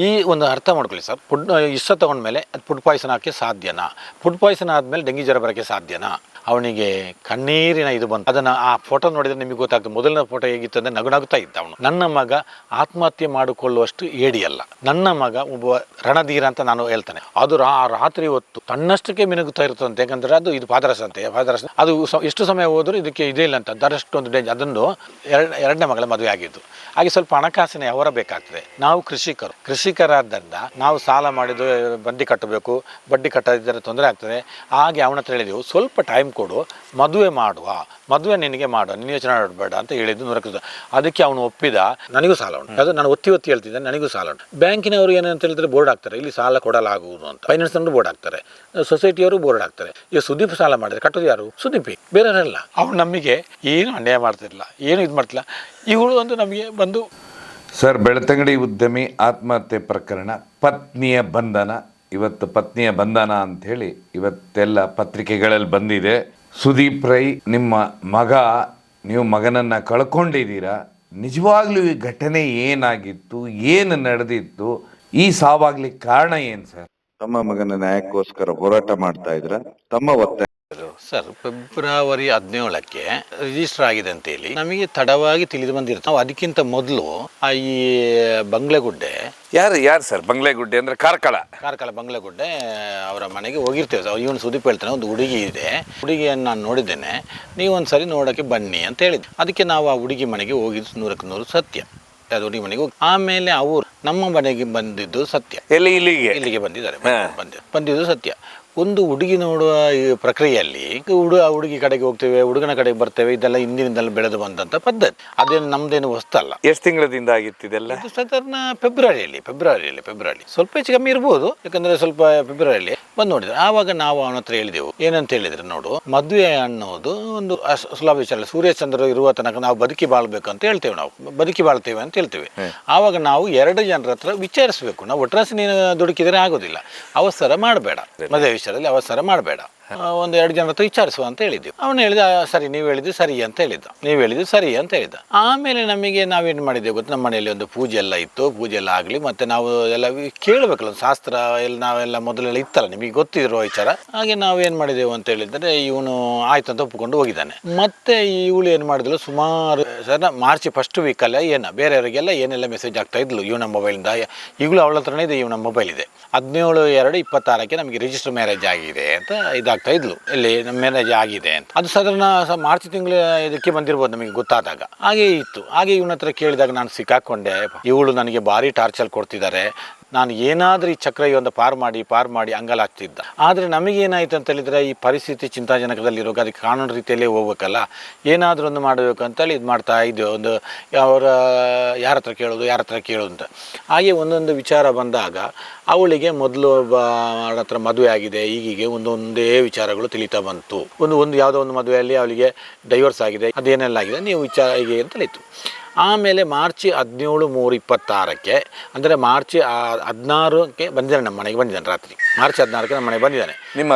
ಈ ಒಂದು ಅರ್ಥ ಮಾಡ್ಕೊಳ್ಳಿ ಸರ್. ಇಷ್ಟ ತೊಗೊಂಡ್ಮೇಲೆ ಅದು ಫುಡ್ ಪಾಯ್ಸನ್ ಹಾಕಿ ಸಾಧ್ಯನಾ? ಫುಡ್ ಪಾಯ್ಸನ್ ಆದಮೇಲೆ ಡೆಂಗಿ ಜ್ವರ ಬರೋಕ್ಕೆ ಸಾಧ್ಯನಾ? ಅವನಿಗೆ ಕಣ್ಣೀರಿನ ಇದು ಬಂತು. ಅದನ್ನು ಆ ಫೋಟೋ ನೋಡಿದರೆ ನಿಮಗೆ ಗೊತ್ತಾಗ್ತದೆ. ಮೊದಲನೇ ಫೋಟೋ ಹೇಗಿತ್ತು ಅಂದರೆ ನಗುನಗುತ್ತಾ ಇದ್ದ ಅವನು. ನನ್ನ ಮಗ ಆತ್ಮಹತ್ಯೆ ಮಾಡಿಕೊಳ್ಳುವಷ್ಟು ಏಡಿಯಲ್ಲ, ನನ್ನ ಮಗ ಒಬ್ಬ ರಣಧೀರ ಅಂತ ನಾನು ಹೇಳ್ತಾನೆ. ಅದು ರಾತ್ರಿ ಹೊತ್ತು ತನ್ನಷ್ಟಕ್ಕೆ ಮಿನುಗುತ್ತಾ ಇರ್ತದಂತೆ. ಯಾಕಂದರೆ ಅದು ಇದು ಪಾದರಸ ಅಂತೆ. ಪಾದರಸ ಅದು ಎಷ್ಟು ಸಮಯ ಹೋದರೂ ಇದಕ್ಕೆ ಇದೇ ಇಲ್ಲ ಅಂತ ಅದರಷ್ಟೊಂದು ಡೇಂಜರ್. ಅದನ್ನು ಎರಡನೇ ಮಗಳ ಮದುವೆ ಆಗಿದ್ದು. ಹಾಗೆ ಸ್ವಲ್ಪ ಹಣಕಾಸಿನ ವ್ಯವಹಾರ ಬೇಕಾಗ್ತದೆ. ನಾವು ಕೃಷಿಕರಾದ್ದರಿಂದ ನಾವು ಸಾಲ ಮಾಡಿದ್ದು ಬಡ್ಡಿ ಕಟ್ಟಬೇಕು. ಬಡ್ಡಿ ಕಟ್ಟದಿದ್ದರೆ ತೊಂದರೆ ಆಗ್ತದೆ. ಹಾಗೆ ಅವನ ಹತ್ರ ಹೇಳಿದೆವು, ಸ್ವಲ್ಪ ಟೈಮ್ ಕೊಡು, ಮದುವೆ ನಿನಗೆ ಮಾಡುವ, ನೀನು ಯೋಚನೆ ಮಾಡಬೇಡ ಅಂತ ಹೇಳಿದ್ದು 100%. ಅದಕ್ಕೆ ಅವನು ಒಪ್ಪಿದ. ನನಗೂ ಸಾಲ ಉಂಟು, ಅದು ನಾನು ಒತ್ತಿ ಹೇಳ್ತಿದ್ದೆ, ನನಗೂ ಸಾಲ ಉಂಟು. ಬ್ಯಾಂಕಿನವರು ಏನಂತ ಹೇಳಿದ್ರೆ ಬೋರ್ಡ್ ಹಾಕ್ತಾರೆ, ಇಲ್ಲಿ ಸಾಲ ಕೊಡಲಾಗುವುದು ಅಂತ. ಫೈನಾನ್ಸ್ ಅವರು ಬೋರ್ಡ್ ಹಾಕ್ತಾರೆ, ಸೊಸೈಟಿಯವರು ಬೋರ್ಡ್ ಹಾಕ್ತಾರೆ. ಈಗ ಸುದೀಪ್ ಸಾಲ ಮಾಡಿದ್ರೆ ಕಟ್ಟೋದು ಯಾರು? ಸುದೀಪಿ, ಬೇರೆಯವರೆಲ್ಲ. ಅವನು ನಮಗೆ ಏನು ಅನ್ಯಾಯ ಮಾಡ್ತಿರಲಿಲ್ಲ, ಏನು ಇದು ಮಾಡ್ತಿಲ್ಲ. ಇವಳು ಒಂದು ನಮಗೆ ಬಂದು ಸರ್, ಬೆಳ್ತಂಗಡಿ ಉದ್ಯಮಿ ಆತ್ಮಹತ್ಯೆ ಪ್ರಕರಣ, ಪತ್ನಿಯ ಬಂಧನ. ಇವತ್ತು ಪತ್ನಿಯ ಬಂಧನ ಅಂಥೇಳಿ ಇವತ್ತೆಲ್ಲ ಪತ್ರಿಕೆಗಳಲ್ಲಿ ಬಂದಿದೆ. ಸುದೀಪ್ ರೈ, ನಿಮ್ಮ ಮಗ, ನೀವು ಮಗನನ್ನು ಕಳ್ಕೊಂಡಿದ್ದೀರಾ. ನಿಜವಾಗ್ಲೂ ಈ ಘಟನೆ ಏನಾಗಿತ್ತು, ಏನು ನಡೆದಿತ್ತು, ಈ ಸಾವಾಗ್ಲಿಕ್ಕೆ ಕಾರಣ ಏನು ಸರ್? ತಮ್ಮ ಮಗನ ನ್ಯಾಯಕ್ಕೋಸ್ಕರ ಹೋರಾಟ ಮಾಡ್ತಾ ಇದ್ರ? ತಮ್ಮ ಒತ್ತಾಯ ಸರ್, ಫೆಬ್ರವರಿ 17ಕ್ಕೆ ರಿಜಿಸ್ಟರ್ ಆಗಿದೆ ಅಂತೇಳಿ ನಮಗೆ ತಡವಾಗಿ ತಿಳಿದು ಬಂದಿರುತ್ತೆ. ನಾವು ಅದಕ್ಕಿಂತ ಮೊದಲು ಈ ಬಂಗ್ಲೆಗುಡ್ಡೆ ಯಾರು ಸರ್? ಬಂಗ್ಲೆಗುಡ್ಡೆ ಅಂದರೆ ಕಾರ್ಕಳ ಬಂಗ್ಲೆಗುಡ್ಡೆ ಅವರ ಮನೆಗೆ ಹೋಗಿರ್ತೇವೆ ಸರ್. ಇವನು ಸುದೀಪ್ ಹೇಳ್ತಾನೆ, ಒಂದು ಹುಡುಗಿ ಇದೆ, ಹುಡುಗಿಯನ್ನು ನಾನು ನೋಡಿದ್ದೇನೆ, ನೀವು ಒಂದು ಸರಿ ನೋಡೋಕ್ಕೆ ಬನ್ನಿ ಅಂತ ಹೇಳಿದ್ದು. ಅದಕ್ಕೆ ನಾವು ಆ ಹುಡುಗಿ ಮನೆಗೆ ಹೋಗಿದ್ದು 100ಕ್ಕೆ 100 ಸತ್ಯ. ಅದು ಹುಡುಗಿ ಮನೆಗೆ ಹೋಗಿ ಆಮೇಲೆ ಅವರು ನಮ್ಮ ಮನೆಗೆ ಬಂದಿದ್ದು ಸತ್ಯ. ಇಲ್ಲಿಗೆ ಬಂದಿದ್ದಾರೆ, ಬಂದಿದ್ದು ಸತ್ಯ. ಒಂದು ಹುಡುಗಿ ನೋಡುವ ಈ ಪ್ರಕ್ರಿಯೆಯಲ್ಲಿ ಹುಡುಗಿ ಕಡೆಗೆ ಹೋಗ್ತೇವೆ, ಹುಡುಗನ ಕಡೆಗೆ ಬರ್ತೇವೆ. ಇದೆಲ್ಲ ಹಿಂದಿನಿಂದಲೂ ಬೆಳೆದು ಬಂದಂಥ ಪದ್ಧತಿ. ಅದೇನು ನಮ್ದೇನು ಹೊಸ್ತಲ್ಲ. ಎಷ್ಟು ತಿಂಗಳದಿಂದ ಆಗಿತ್ತು ಇದೆಲ್ಲ? ಇದು ಸಾಧಾರಣ ಫೆಬ್ರವರಿಯಲ್ಲಿ ಸ್ವಲ್ಪ ಹೆಚ್ಚು ಕಮ್ಮಿ ಇರ್ಬೋದು. ಯಾಕಂದರೆ ಸ್ವಲ್ಪ ಫೆಬ್ರವರಿಯಲ್ಲಿ ಬಂದು ನೋಡಿದ್ರೆ ಆವಾಗ ನಾವು ಅವನ ಹತ್ರ ಹೇಳಿದೆವು. ಏನಂತ ಹೇಳಿದ್ರೆ, ನೋಡು, ಮದುವೆ ಅನ್ನೋದು ಒಂದು ಸುಲಭ ವಿಚಾರ. ಸೂರ್ಯಚಂದ್ರ ಇರುವ ತನಕ ನಾವು ಬದುಕಿ ಬಾಳ್ಬೇಕು ಅಂತ ಹೇಳ್ತೇವೆ, ನಾವು ಬದುಕಿ ಬಾಳ್ತೇವೆ ಅಂತ ಹೇಳ್ತೇವೆ. ಆವಾಗ ನಾವು 2 ಜನರ ಹತ್ರ ವಿಚಾರಿಸಬೇಕು. ನಾವು ಒಟ್ರಾಸಿ ನೀನು ದುಡುಕಿದರೆ ಆಗೋದಿಲ್ಲ. ಅವಸರ ಮಾಡಬೇಡ, ಮದುವೆ ವಿಚಾರದಲ್ಲಿ ಅವಸರ ಮಾಡಬೇಡ. ಒಂದು 2 ಜನರ ಹತ್ರ ವಿಚಾರಿಸುವ ಅಂತ ಹೇಳಿದ್ವಿ. ಅವನು ಹೇಳಿದ, ಸರಿ, ನೀವು ಹೇಳಿದ್ದು ಸರಿ ಅಂತ ಹೇಳಿದ್ದ. ಆಮೇಲೆ ನಮಗೆ ನಾವೇನು ಮಾಡಿದ್ದೇವೆ ಗೊತ್ತು, ನಮ್ಮ ಮನೆಯಲ್ಲಿ ಒಂದು ಪೂಜೆ ಎಲ್ಲ ಇತ್ತು. ಪೂಜೆ ಎಲ್ಲ ಆಗಲಿ, ಮತ್ತು ನಾವು ಎಲ್ಲ ಕೇಳಬೇಕಲ್ಲ, ಒಂದು ಶಾಸ್ತ್ರ ಎಲ್ಲ ನಾವೆಲ್ಲ ಮೊದಲೆಲ್ಲ ಇತ್ತಲ್ಲ, ನಿಮಗೆ ಗೊತ್ತಿರೋ ವಿಚಾರ. ಹಾಗೆ ನಾವು ಏನು ಮಾಡಿದೆವು ಅಂತ ಹೇಳಿದರೆ, ಇವನು ಆಯ್ತು ಅಂತ ಒಪ್ಪಿಕೊಂಡು ಹೋಗಿದ್ದಾನೆ. ಮತ್ತು ಇವಳು ಏನು ಮಾಡಿದಳು, ಸುಮಾರು ಸರ್ ಮಾರ್ಚ್ ಫಸ್ಟ್ ವೀಕಲ್ಲ ಬೇರೆಯವರಿಗೆಲ್ಲ ಏನೆಲ್ಲ ಮೆಸೇಜ್ ಆಗ್ತಾ ಇದ್ಲು ಇವನ ಮೊಬೈಲಿಂದ. ಈಗಲೂ ಅವಳ ಹತ್ರನೇ ಇದೆ, ಇವನ ಮೊಬೈಲ್ ಇದೆ. 17/2/26ಕ್ಕೆ ನಮಗೆ ರಿಜಿಸ್ಟರ್ ಮ್ಯಾರೇಜ್ ಆಗಿದೆ ಅಂತ ಇದಾಗ್ತಾ ಇದ್ಲು. ಇಲ್ಲಿ ನಮ್ಮ ಮ್ಯಾರೇಜ್ ಆಗಿದೆ ಅಂತ. ಅದು ಸಾಧಾರಣ ಮಾರ್ಚ್ ತಿಂಗಳು ಇದಕ್ಕೆ ಬಂದಿರ್ಬೋದು ನಮಗೆ ಗೊತ್ತಾದಾಗ. ಹಾಗೆ ಇತ್ತು. ಹಾಗೆ ಇವನ ಹತ್ರ ಕೇಳಿದಾಗ ನಾನು ಸಿಕ್ಕಾಕೊಂಡೆ. ಇವಳು ನನಗೆ ಭಾರಿ ಟಾರ್ಚರ್ ಕೊಡ್ತಿದ್ದಾರೆ, ನಾನು ಏನಾದರೂ ಈ ಚಕ್ರವನ್ನು ಪಾರು ಮಾಡಿ ಅಂಗಲಾಗ್ತಿದ್ದ. ಆದರೆ ನಮಗೇನಾಯಿತು ಅಂತ ಹೇಳಿದರೆ, ಈ ಪರಿಸ್ಥಿತಿ ಚಿಂತಾಜನಕದಲ್ಲಿರುವಾಗ ಅದಕ್ಕೆ ಕಾನೂನು ರೀತಿಯಲ್ಲೇ ಹೋಗ್ಬೇಕಲ್ಲ, ಏನಾದರೂ ಒಂದು ಮಾಡಬೇಕು ಅಂತೇಳಿ ಇದು ಮಾಡ್ತಾ ಇದ್ದೇವೆ. ಒಂದು ಯಾರ ಹತ್ರ ಕೇಳೋದು ಅಂತ. ಹಾಗೆ ಒಂದೊಂದು ವಿಚಾರ ಬಂದಾಗ ಅವಳಿಗೆ ಮೊದಲು ಹತ್ರ ಮದುವೆ ಆಗಿದೆ, ಈಗೀಗೆ ಒಂದೊಂದೇ ವಿಚಾರಗಳು ತಿಳಿತಾ ಬಂತು. ಒಂದು ಯಾವುದೋ ಒಂದು ಮದುವೆಯಲ್ಲಿ ಅವಳಿಗೆ ಡೈವರ್ಸ್ ಆಗಿದೆ, ಅದೇನೆಲ್ಲ ಆಗಿದೆ, ನೀವು ವಿಚಾರ ಹೀಗೆ ಅಂತಲೇ ಇತ್ತು. ಆಮೇಲೆ ಮಾರ್ಚ್ 17/3/26ಕ್ಕೆ ಅಂದರೆ ಮಾರ್ಚ್ 16ಕ್ಕೆ ಬಂದಿದ್ದಾನೆ ನಮ್ಮ ಮನೆಗೆ. ರಾತ್ರಿ ಮಾರ್ಚ್ 16ಕ್ಕೆ ನಮ್ಮ ಮನೆಗೆ ಬಂದಿದ್ದಾನೆ.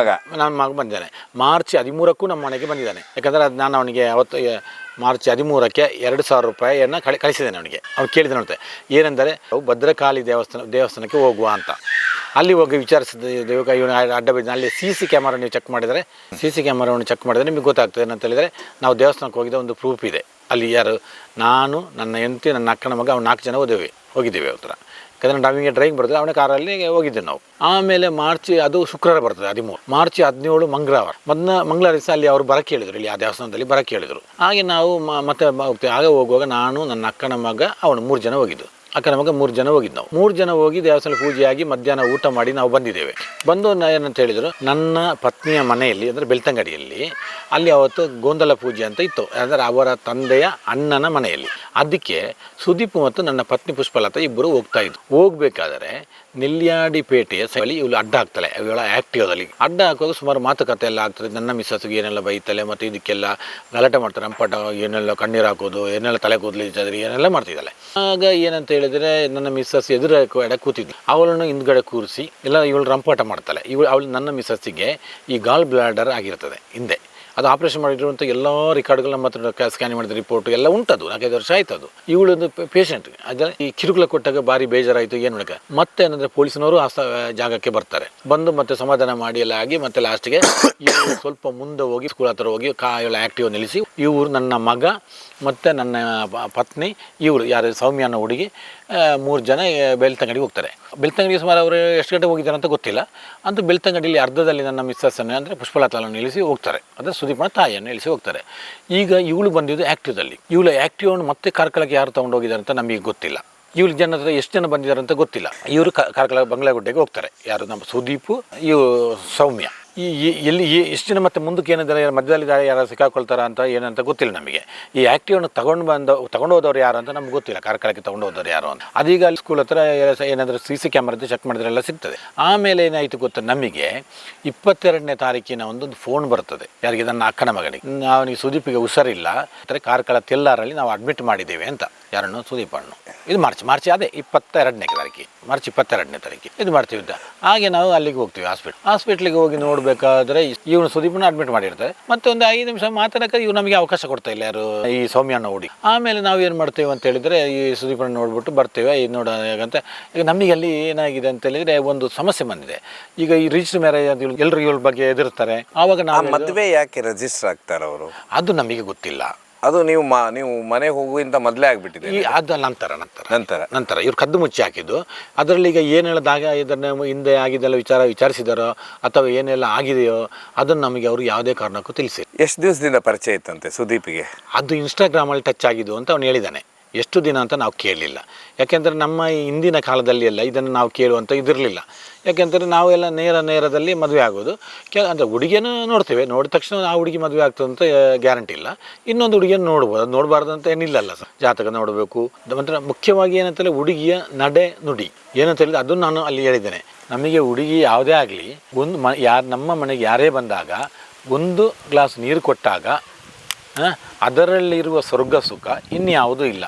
ನನ್ನ ಮಗ ಬಂದಿದ್ದಾನೆ. ಮಾರ್ಚ್ 13ಕ್ಕೂ ನಮ್ಮ ಮನೆಗೆ ಬಂದಿದ್ದಾನೆ. ಯಾಕಂದರೆ ಅದು ನಾನು ಅವನಿಗೆ ಅವತ್ತು ಮಾರ್ಚ್ 13ಕ್ಕೆ 2,000 ರೂಪಾಯಿಯನ್ನು ಕಳಿಸಿದ್ದೇನೆ ಅವನಿಗೆ. ಅವ್ನು ಕೇಳಿದೆ ನೋಡ್ತೆ, ಏನೆಂದರೆ ಭದ್ರಕಾಳಿ ದೇವಸ್ಥಾನಕ್ಕೆ ಹೋಗುವ ಅಂತ. ಅಲ್ಲಿ ಹೋಗಿ ವಿಚಾರಿಸಿದ್ದೇವೆ. ಇವನು ಅಡ್ಡ ಬಿದ್ದ ಅಲ್ಲಿ CC ಕ್ಯಾಮರಾ ನೀವು ಚೆಕ್ ಮಾಡಿದರೆ, CC ಕ್ಯಾಮರಾವನ್ನು ಚೆಕ್ ಮಾಡಿದರೆ ನಿಮಗೆ ಗೊತ್ತಾಗ್ತದೆ. ಏನಂತ ಹೇಳಿದರೆ, ನಾವು ದೇವಸ್ಥಾನಕ್ಕೆ ಹೋಗಿದ್ದ ಒಂದು ಪ್ರೂಫ್ ಇದೆ. ಅಲ್ಲಿ ಯಾರು, ನಾನು, ನನ್ನ ಹೆಂಡತಿ, ನನ್ನ ಅಕ್ಕನ ಮಗ, ಅವ್ನು 4 ಜನ ಹೋಗಿದ್ದೇವೆ ಅವ್ರ. ಯಾಕಂದರೆ ನಮಗೆ ಡ್ರೈವಿಂಗ್ ಬರ್ತದೆ, ಅವನ ಕಾರಲ್ಲಿ ಹೋಗಿದ್ದೇವೆ ನಾವು. ಆಮೇಲೆ ಅದು ಶುಕ್ರವಾರ ಬರ್ತದೆ 13. ಮಾರ್ಚ್ 17 ಮಂಗಳವಾರ ದಿವಸ ಅಲ್ಲಿ ಅವರು ಬರಕ್ಕೆ ಹೇಳಿದರು, ಇಲ್ಲಿ ಆ ದೇವಸ್ಥಾನದಲ್ಲಿ ಬರಕ್ಕೆ ಹೇಳಿದರು. ಹಾಗೆ ನಾವು ಮತ್ತೆ ಹೋಗ್ತೇವೆ. ಆಗ ಹೋಗುವಾಗ ನಾನು, ನನ್ನ ಅಕ್ಕನ ಮಗ, ಅವನು 3 ಜನ ಹೋಗಿದ್ದು. ಅಕ್ಕನ ಮಗ 3 ಜನ ಹೋಗಿದ್ದು. ನಾವು 3 ಜನ ಹೋಗಿ ದೇವಸ್ಥಾನ ಪೂಜೆಯಾಗಿ ಮಧ್ಯಾಹ್ನ ಊಟ ಮಾಡಿ ನಾವು ಬಂದಿದ್ದೇವೆ. ಬಂದು ಏನಂತ ಹೇಳಿದರು, ನನ್ನ ಪತ್ನಿಯ ಮನೆಯಲ್ಲಿ ಅಂದರೆ ಬೆಳ್ತಂಗಡಿಯಲ್ಲಿ ಅಲ್ಲಿ ಅವತ್ತು ಗೋಂದಲ ಪೂಜೆ ಅಂತ ಇತ್ತು. ಅಂದರೆ ಅವರ ತಂದೆಯ ಅಣ್ಣನ ಮನೆಯಲ್ಲಿ. ಅದಕ್ಕೆ ಸುದೀಪ್ ಮತ್ತು ನನ್ನ ಪತ್ನಿ ಪುಷ್ಪಲತಾ ಇಬ್ಬರು ಹೋಗ್ತಾ ಇದ್ರು. ಹೋಗ್ಬೇಕಾದರೆ ನೆಲ್ಯಾಡಿಪೇಟೆಯ ಸೈಲಿ ಇವಳು ಅಡ್ಡ ಹಾಕ್ತಾಳೆ. ಇವಳ ಆ್ಯಕ್ಟಿವದಲ್ಲಿ ಅಡ್ಡ ಹಾಕುವಾಗ ಸುಮಾರು ಮಾತುಕತೆ ಎಲ್ಲ ಆಗ್ತದೆ. ನನ್ನ ಮಿಸ್ಸಸ್ಗೆ ಏನೆಲ್ಲ ಬೈತಲೆ, ಮತ್ತು ಇದಕ್ಕೆಲ್ಲ ಗಲಾಟೆ ಮಾಡ್ತಾರೆ. ರಂಪಾಟ, ಏನೆಲ್ಲ ಕಣ್ಣೀರು ಹಾಕೋದು, ಏನೆಲ್ಲ ತಲೆ ಕೂದಲಿದ್ದಾರೆ, ಏನೆಲ್ಲ ಮಾಡ್ತಿದ್ದಾಳೆ. ಆಗ ಏನಂತ ಹೇಳಿದರೆ, ನನ್ನ ಮಿಸ್ಸಸ್ ಎದುರು ಕಡೆ ಕೂತಿದ್ಲು. ಅವಳನ್ನು ಹಿಂದ್ಗಡೆ ಕೂರಿಸಿ ಎಲ್ಲ ಇವಳು ರಂಪಾಟ ಮಾಡ್ತಾಳೆ. ಅವಳು ನನ್ನ ಮಿಸ್ಸಸ್ಸಿಗೆ ಈ ಗಾಲ್ ಬ್ಲಾಡರ್ ಆಗಿರ್ತದೆ ಹಿಂದೆ. ಅದು ಆಪರೇಷನ್ ಮಾಡಿರುವಂಥ ಎಲ್ಲ ರಿಕಾರ್ಡ್ಗಳು ನಮ್ಮ ಹತ್ರ ಸ್ಕ್ಯಾನ್ ಮಾಡಿದ ರಿಪೋರ್ಟ್ ಎಲ್ಲ ಉಂಟದು. 4-5 ವರ್ಷ ಆಯ್ತು ಅದು. ಇವಳೊಂದು ಪೇಷಂಟ್ ಅದರ ಈ ಕಿರುಕುಳ ಕೊಟ್ಟಾಗ ಭಾರಿ ಬೇಜಾರಾಯಿತು. ಏನು ಮಾಡಕ್ಕೆ ಮತ್ತೆ ಏನಂದರೆ ಪೊಲೀಸ್ನವರು ಆ ಜಾಗಕ್ಕೆ ಬರ್ತಾರೆ, ಬಂದು ಮತ್ತೆ ಸಮಾಧಾನ ಮಾಡಿ ಎಲ್ಲ ಆಗಿ ಮತ್ತೆ ಲಾಸ್ಟಿಗೆ ಇವರು ಸ್ವಲ್ಪ ಮುಂದೆ ಹೋಗಿ ಸ್ಕೂಲ್ ಹತ್ರ ಹೋಗಿ ಎಲ್ಲ ಆ್ಯಕ್ಟಿವ್ ನಿಲ್ಲಿಸಿ, ಇವರು ನನ್ನ ಮಗ ಮತ್ತು ನನ್ನ ಪತ್ನಿ, ಇವರು ಯಾರು ಸೌಮ್ಯ ಅನ್ನೋ ಹುಡುಗಿ 3 ಜನ ಬೆಳ್ತಂಗಡಿಗೆ ಹೋಗ್ತಾರೆ. ಬೆಳ್ತಂಗಡಿಗೆ ಸುಮಾರು ಅವರು ಎಷ್ಟು ಗಂಟೆ ಹೋಗಿದ್ದಾರೆ ಅಂತ ಗೊತ್ತಿಲ್ಲ. ಅಂತೂ ಬೆಳ್ತಂಗಡಿಯಲ್ಲಿ ಅರ್ಧದಲ್ಲಿ ನನ್ನ ಮಿಸ್ಸಸ್ಸನ್ನು ಅಂದರೆ ಪುಷ್ಪಲತಾಳನ್ನು ನಿಲ್ಲಿಸಿ ಹೋಗ್ತಾರೆ, ಅಂದರೆ ಸುದೀಪನ ತಾಯಿಯನ್ನು ನಿಲ್ಲಿಸಿ ಹೋಗ್ತಾರೆ. ಈಗ ಇವಳು ಬಂದಿದ್ದು ಆ್ಯಕ್ಟಿವ್ದಲ್ಲಿ. ಇವಳು ಆ್ಯಕ್ಟಿವನ್ನು ಮತ್ತೆ ಕಾರ್ಕಳಕ್ಕೆ ಯಾರು ತೊಗೊಂಡು ಹೋಗಿದ್ದಾರೆ ಅಂತ ನಮಗೆ ಗೊತ್ತಿಲ್ಲ. ಇವ್ರ ಜನ ಹತ್ರ ಎಷ್ಟು ಜನ ಬಂದಿದ್ದಾರೆ ಅಂತ ಗೊತ್ತಿಲ್ಲ. ಇವರು ಕಾರ್ಕಳ ಬಂಗ್ಲಾಗುಡ್ಡೆಗೆ ಹೋಗ್ತಾರೆ. ಯಾರು ನಮ್ಮ ಸುದೀಪು, ಇವು ಸೌಮ್ಯ. ಎಲ್ಲಿ ಎಷ್ಟು ಜನ ಮತ್ತೆ ಮುಂದಕ್ಕೆ ಏನಿದ್ದಾರೆ, ಮಧ್ಯದಲ್ಲಿ ಯಾರು ಸಿಕ್ಕಾಕೊಳ್ತಾರ ಅಂತ ಏನಂತ ಗೊತ್ತಿಲ್ಲ ನಮಗೆ. ಈ ಆ್ಯಕ್ಟಿವನ್ನು ತಗೊಂಡು ಹೋದವ್ರು ಯಾರು ಅಂತ ನಮ್ಗೆ ಗೊತ್ತಿಲ್ಲ, ಕಾರ್ಕಳಕ್ಕೆ ತಗೊಂಡು ಹೋದವ್ರು ಯಾರು ಅಂತ. ಅದೀಗ ಅಲ್ಲಿ ಸ್ಕೂಲ್ ಹತ್ರ ಏನಾದರೂ CC ಕ್ಯಾಮ್ರಾದ ಚೆಕ್ ಮಾಡಿದ್ರೆ ಎಲ್ಲ ಸಿಗ್ತದೆ. ಆಮೇಲೆ ಏನಾಯಿತು ಗೊತ್ತಾ, ನಮಗೆ 22ನೇ ತಾರೀಕಿನ ಒಂದು ಫೋನ್ ಬರ್ತದೆ. ಯಾರಿಗೆ? ನನ್ನ ಅಕ್ಕನ ಮಗನಿಗೆ. ಅವನಿಗೆ ಸುದೀಪಿಗೆ ಹುಷಾರಿಲ್ಲ, ಕಾರ್ಕಳ ತೆಲ್ಲಾರಲ್ಲಿ ನಾವು ಅಡ್ಮಿಟ್ ಮಾಡಿದ್ದೇವೆ ಅಂತ. ಯಾರನ್ನು? ಸುದೀಪಣ್ಣು. ಇದು ಮಾರ್ಚ್ ಅದೇ 22ನೇ ತಾರೀಕು, ಮಾರ್ಚ್ 22ನೇ ತಾರೀಕು ಇದು ಮಾಡ್ತೀವಿ ಅಂತ. ಹಾಗೆ ನಾವು ಅಲ್ಲಿಗೆ ಹೋಗ್ತೀವಿ, ಹಾಸ್ಪಿಟ್ಲಿಗೆ ಹೋಗಿ ನೋಡಬೇಕಾದ್ರೆ ಇವನು ಸುದೀಪನ ಅಡ್ಮಿಟ್ ಮಾಡಿರ್ತಾರೆ. ಮತ್ತೆ ಒಂದು 5 ನಿಮಿಷ ಮಾತಾಡೋಕೆ ಇವ್ರು ನಮಗೆ ಅವಕಾಶ ಕೊಡ್ತಾ ಇಲ್ಲ, ಯಾರು? ಈ ಸೌಮ್ಯನ ಹುಡುಗಿ. ಆಮೇಲೆ ನಾವು ಏನು ಮಾಡ್ತೇವೆ ಅಂತ ಹೇಳಿದರೆ, ಈ ಸುದೀಪನ ನೋಡ್ಬಿಟ್ಟು ಬರ್ತೇವೆ. ಇದು ನೋಡೋಂತ ಈಗ ನಮಗೆ ಅಲ್ಲಿ ಏನಾಗಿದೆ ಅಂತ ಹೇಳಿದರೆ ಒಂದು ಸಮಸ್ಯೆ ಬಂದಿದೆ. ಈಗ ಈ ರಿಜಿಸ್ಟರ್ ಮ್ಯಾರೇಜ್ ಅಂತ ಎಲ್ಲರೂ ಇವ್ರ ಬಗ್ಗೆ ಎದುರ್ತಾರೆ. ಆವಾಗ ನಾವು ಮದುವೆ ಯಾಕೆ ರಿಜಿಸ್ಟರ್ ಆಗ್ತಾರೆ ಅವರು? ಅದು ನಮಗೆ ಗೊತ್ತಿಲ್ಲ. ಅದು ನೀವು ಮನೆಗೆ ಹೋಗುವಂತ ಮೊದಲೇ ಆಗ್ಬಿಟ್ಟಿದೆ. ಅದು ನಂತರ ಇವ್ರು ಕದ್ದು ಮುಚ್ಚಿ ಹಾಕಿದ್ದು. ಅದರಲ್ಲಿ ಈಗ ಏನು ಹೇಳಿದಾಗ ಇದನ್ನು ಹಿಂದೆ ಆಗಿದ್ದೆಲ್ಲ ವಿಚಾರಿಸಿದಾರೋ ಅಥವಾ ಏನೆಲ್ಲ ಆಗಿದೆಯೋ ಅದನ್ನು ನಮಗೆ ಅವರು ಯಾವುದೇ ಕಾರಣಕ್ಕೂ ತಿಳಿಸಿ. ಎಷ್ಟು ದಿವಸದಿಂದ ಪರಿಚಯ ಇತ್ತಂತೆ ಸುದೀಪಿಗೆ? ಅದು ಇನ್ಸ್ಟಾಗ್ರಾಮಲ್ಲಿ ಟಚ್ ಆಗಿದ್ದು ಅಂತ ಅವನು ಹೇಳಿದ್ದಾನೆ. ಎಷ್ಟು ದಿನ ಅಂತ ನಾವು ಕೇಳಲಿಲ್ಲ. ಯಾಕೆಂದರೆ ನಮ್ಮ ಹಿಂದಿನ ಕಾಲದಲ್ಲಿ ಎಲ್ಲ ಇದನ್ನು ನಾವು ಕೇಳುವಂಥ ಇದಿರಲಿಲ್ಲ. ಯಾಕೆಂದರೆ ನಾವೆಲ್ಲ ನೇರದಲ್ಲಿ ಮದುವೆ ಆಗೋದು. ಅಂದರೆ ಹುಡುಗಿಯನ್ನು ನೋಡ್ತೇವೆ, ನೋಡಿದ ತಕ್ಷಣ ಆ ಹುಡುಗಿ ಮದುವೆ ಆಗ್ತದೆ ಅಂತ ಗ್ಯಾರಂಟಿ ಇಲ್ಲ. ಇನ್ನೊಂದು ಹುಡುಗಿಯನ್ನು ನೋಡ್ಬೋದು, ಅದು ನೋಡಬಾರ್ದು ಅಂತ ಏನಿಲ್ಲಲ್ಲ ಸರ್. ಜಾತಕ ನೋಡಬೇಕು. ಮತ್ತು ಮುಖ್ಯವಾಗಿ ಏನಂತೇಳಿ ಹುಡುಗಿಯ ನಡೆ ನುಡಿ ಏನಂತ ಹೇಳಿದ್ರೆ ಅದನ್ನು ನಾನು ಅಲ್ಲಿ ಹೇಳಿದ್ದೇನೆ. ನಮಗೆ ಹುಡುಗಿ ಯಾವುದೇ ಆಗಲಿ, ಒಂದು ನಮ್ಮ ಮನೆಗೆ ಯಾರೇ ಬಂದಾಗ ಒಂದು ಗ್ಲಾಸ್ ನೀರು ಕೊಟ್ಟಾಗ ಅದರಲ್ಲಿರುವ ಸ್ವರ್ಗ ಸುಖ ಇನ್ಯಾವುದೂ ಇಲ್ಲ.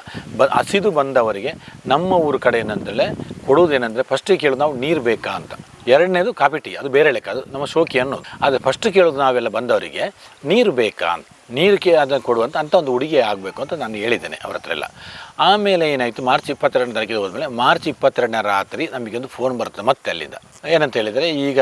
ಹಸಿದು ಬಂದವರಿಗೆ ನಮ್ಮ ಊರ ಕಡೆ ಏನಂತೇಳಿ ಕೊಡುವುದೇನೆಂದರೆ ಫಸ್ಟಿಗೆ ಕೇಳೋದು ನಾವು ನೀರು ಬೇಕಾ ಅಂತ, ಎರಡನೇದು ಕಾಫಿ ಟೀ, ಅದು ಬೇರೆ ಲೆಕ್ಕ, ಅದು ನಮ್ಮ ಶೋಕಿ ಅನ್ನೋದು. ಆದರೆ ಫಸ್ಟ್ ಕೇಳೋದು ನಾವೆಲ್ಲ ಬಂದವರಿಗೆ ನೀರು ಬೇಕಾ ಅಂತ, ನೀರಿಗೆ ಅದನ್ನು ಕೊಡುವಂಥ ಅಂಥ ಒಂದು ಹುಡುಗಿ ಆಗಬೇಕು ಅಂತ ನಾನು ಹೇಳಿದ್ದೇನೆ ಅವ್ರ ಹತ್ರ ಎಲ್ಲ. ಆಮೇಲೆ ಏನಾಯಿತು, ಮಾರ್ಚ್ 22ನೇ ತಾರೀಕಿಗೆ ಹೋದ್ಮೇಲೆ ಮಾರ್ಚ್ 22ನೇ ರಾತ್ರಿ ನಮಗೊಂದು ಫೋನ್ ಬರ್ತದೆ ಮತ್ತೆ ಅಲ್ಲಿಂದ. ಏನಂತ ಹೇಳಿದರೆ, ಈಗ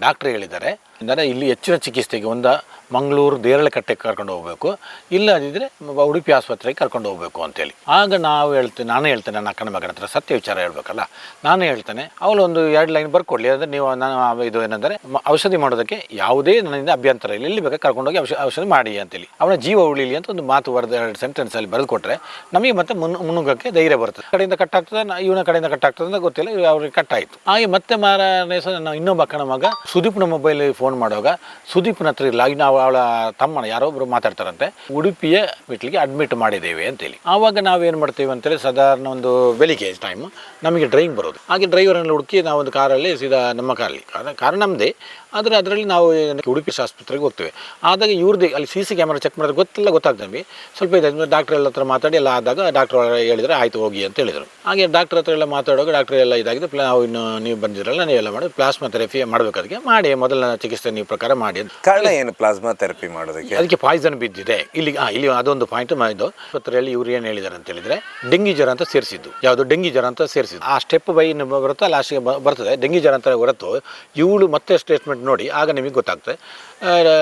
ಡಾಕ್ಟ್ರ್ ಹೇಳಿದ್ದಾರೆ ಅಂದರೆ ಇಲ್ಲಿ ಹೆಚ್ಚಿನ ಚಿಕಿತ್ಸೆಗೆ ಒಂದು ಮಂಗಳೂರು ದೇರಳಕಟ್ಟೆಗೆ ಕರ್ಕೊಂಡು ಹೋಗಬೇಕು, ಇಲ್ಲದಿದ್ದರೆ ಉಡುಪಿ ಆಸ್ಪತ್ರೆಗೆ ಕರ್ಕೊಂಡು ಹೋಗಬೇಕು ಅಂತೇಳಿ. ಆಗ ನಾನು ಹೇಳ್ತೇನೆ ನನ್ನ ಅಕ್ಕನ ಮಗನ ಹತ್ರ ಸತ್ಯ ವಿಚಾರ ಹೇಳ್ಬೇಕಲ್ಲ, ನಾನು ಹೇಳ್ತೇನೆ ಅವಳು ಒಂದು 2 ಲೈನ್ ಬರ್ಕೊಡ್ಲಿ, ಅಂದರೆ ನೀವು ನಾನು ಇದು ಏನಂದರೆ ಔಷಧಿ ಮಾಡೋದಕ್ಕೆ ಯಾವುದೇ ನನ್ನಿಂದ ಅಭ್ಯಂತರ ಇಲ್ಲ, ಇಲ್ಲಿ ಬೇಕಾದ್ರೆ ಕರ್ಕೊಂಡೋಗಿ ಔಷಧಿ ಮಾಡಿ ಅಂತೇಳಿ, ಅವನ ಜೀವ ಉಳಿಲಿ ಅಂತ ಒಂದು ಮಾತು ಬರೆದು 2 ಸೆಂಟೆನ್ಸಲ್ಲಿ ಬರೆದು ಕೊಟ್ಟರೆ ನಮಗೆ ಮತ್ತೆ ಮುನ್ನುಗ್ಗಕ್ಕೆ ಧೈರ್ಯ ಬರ್ತದೆ. ಕಡೆಯಿಂದ ಕಟ್ಟಾಗ್ತದೆ, ಇವನ ಕಡೆಯಿಂದ ಕಟ್ಟಾಗ್ತದೆ ಅಂತ ಗೊತ್ತಿಲ್ಲ, ಅವ್ರಿಗೆ ಕಟ್ಟಾಯಿತು. ಹಾಗೆ ಮತ್ತೆ ಮಾರನೇ ಸಹ ನಾವು ಇನ್ನೊಬ್ಬ ಅಕ್ಕನ ಮಗ ಸುದೀಪ್ನ ಮೊಬೈಲಿಗೆ ಫೋನ್ ಮಾಡುವಾಗ ಸುದೀಪ್ನ ಹತ್ರ ಇಲ್ಲ, ನಾವು ಅವಳ ತಮ್ಮನ ಯಾರೊಬ್ಬರು ಮಾತಾಡ್ತಾರಂತೆ, ಉಡುಪಿಯ ಮೆಟ್ಲಿಗೆ ಅಡ್ಮಿಟ್ ಮಾಡಿದ್ದೇವೆ ಅಂತೇಳಿ. ಆವಾಗ ನಾವೇನು ಮಾಡ್ತೇವೆ ಅಂತೇಳಿ, ಸಾಧಾರಣ ಒಂದು ಬೆಳಿಗ್ಗೆ ಟೈಮು ನಮಗೆ ಡ್ರೈವಿಂಗ್ ಬರೋದು. ಹಾಗೆ ಡ್ರೈವರನ್ನು ಹುಡುಕಿ ನಾವು ಒಂದು ಕಾರಲ್ಲಿ ಸೀದಾ ನಮ್ಮ ಕಾರ್ ನಮ್ಮದೇ, ಆದರೆ ಅದರಲ್ಲಿ ನಾವು ಉಡುಪಿ ಆಸ್ಪತ್ರೆಗೆ ಹೋಗ್ತೇವೆ. ಆದಾಗ ಇವ್ರದ್ದು ಅಲ್ಲಿ CC ಕ್ಯಾಮ್ರಾ ಚೆಕ್ ಮಾಡಿದ್ರೆ ಗೊತ್ತಾಗ್ತದೆ ನಮಗೆ. ಸ್ವಲ್ಪ ಇದೆ ಡಾಕ್ಟ್ರ್ ಎಲ್ಲ ಹತ್ರ ಮಾತಾಡಿ ಎಲ್ಲ ಆದಾಗ ಡಾಕ್ಟ್ರ್ ಹೇಳಿದರೆ ಆಯಿತು ಹೋಗಿ ಅಂತ ಹೇಳಿದರು. ಹಾಗೆ ಡಾಕ್ಟ್ರ್ ಹತ್ರ ಎಲ್ಲ ಮಾತಾಡುವಾಗ ಡಾಕ್ಟ್ರ್ ಎಲ್ಲ ಇದಾಗಿದೆ, ನಾವು ಇನ್ನು ನೀವು ಬಂದಿರಲ್ಲ, ನೀವೆಲ್ಲ ಮಾಡಿ ಪ್ಲಾಸ್ಮಾ ಥೆರಪಿ ಮಾಡಬೇಕು, ಅದಕ್ಕೆ ಮಾಡಿ ಮೊದಲ ಚಿಕಿತ್ಸೆ ನೀವು ಪ್ರಕಾರ ಮಾಡಿ ಅಂತ. ಕಾರಣ ಏನು ಪ್ಲಾಸ್ಮಾ ಥೆರಪಿ ಮಾಡೋದಕ್ಕೆ? ಅದಕ್ಕೆ ಪಾಯ್ಸನ್ ಬಿದ್ದಿದೆ ಇಲ್ಲಿ ಅದೊಂದು ಪಾಯಿಂಟ್ ಮಾಡಿದ್ದು. ಆಸ್ಪತ್ರೆಯಲ್ಲಿ ಇವ್ರು ಏನು ಹೇಳಿದ್ದಾರೆ ಅಂತ ಹೇಳಿದರೆ ಡೆಂಗಿ ಜ್ವರ ಅಂತ ಸೇರಿಸಿದ್ದು, ಯಾವುದು ಡೆಂಗಿ ಜ್ವರ ಅಂತ ಸೇರಿಸಿದ್ದು. ಆ ಸ್ಟೆಪ್ ಬೈ ಬರುತ್ತಾ ಲಾಸ್ಟಿಗೆ ಬರ್ತದೆ ಡೆಂಗಿ ಜ್ವರ ಅಂತ ಹೊರತು ಇವಳು ಮತ್ತೆ ಸ್ಟೇಟ್ಮೆಂಟ್ ನೋಡಿ ಆಗ ನಿಮಗೆ ಗೊತ್ತಾಗ್ತದೆ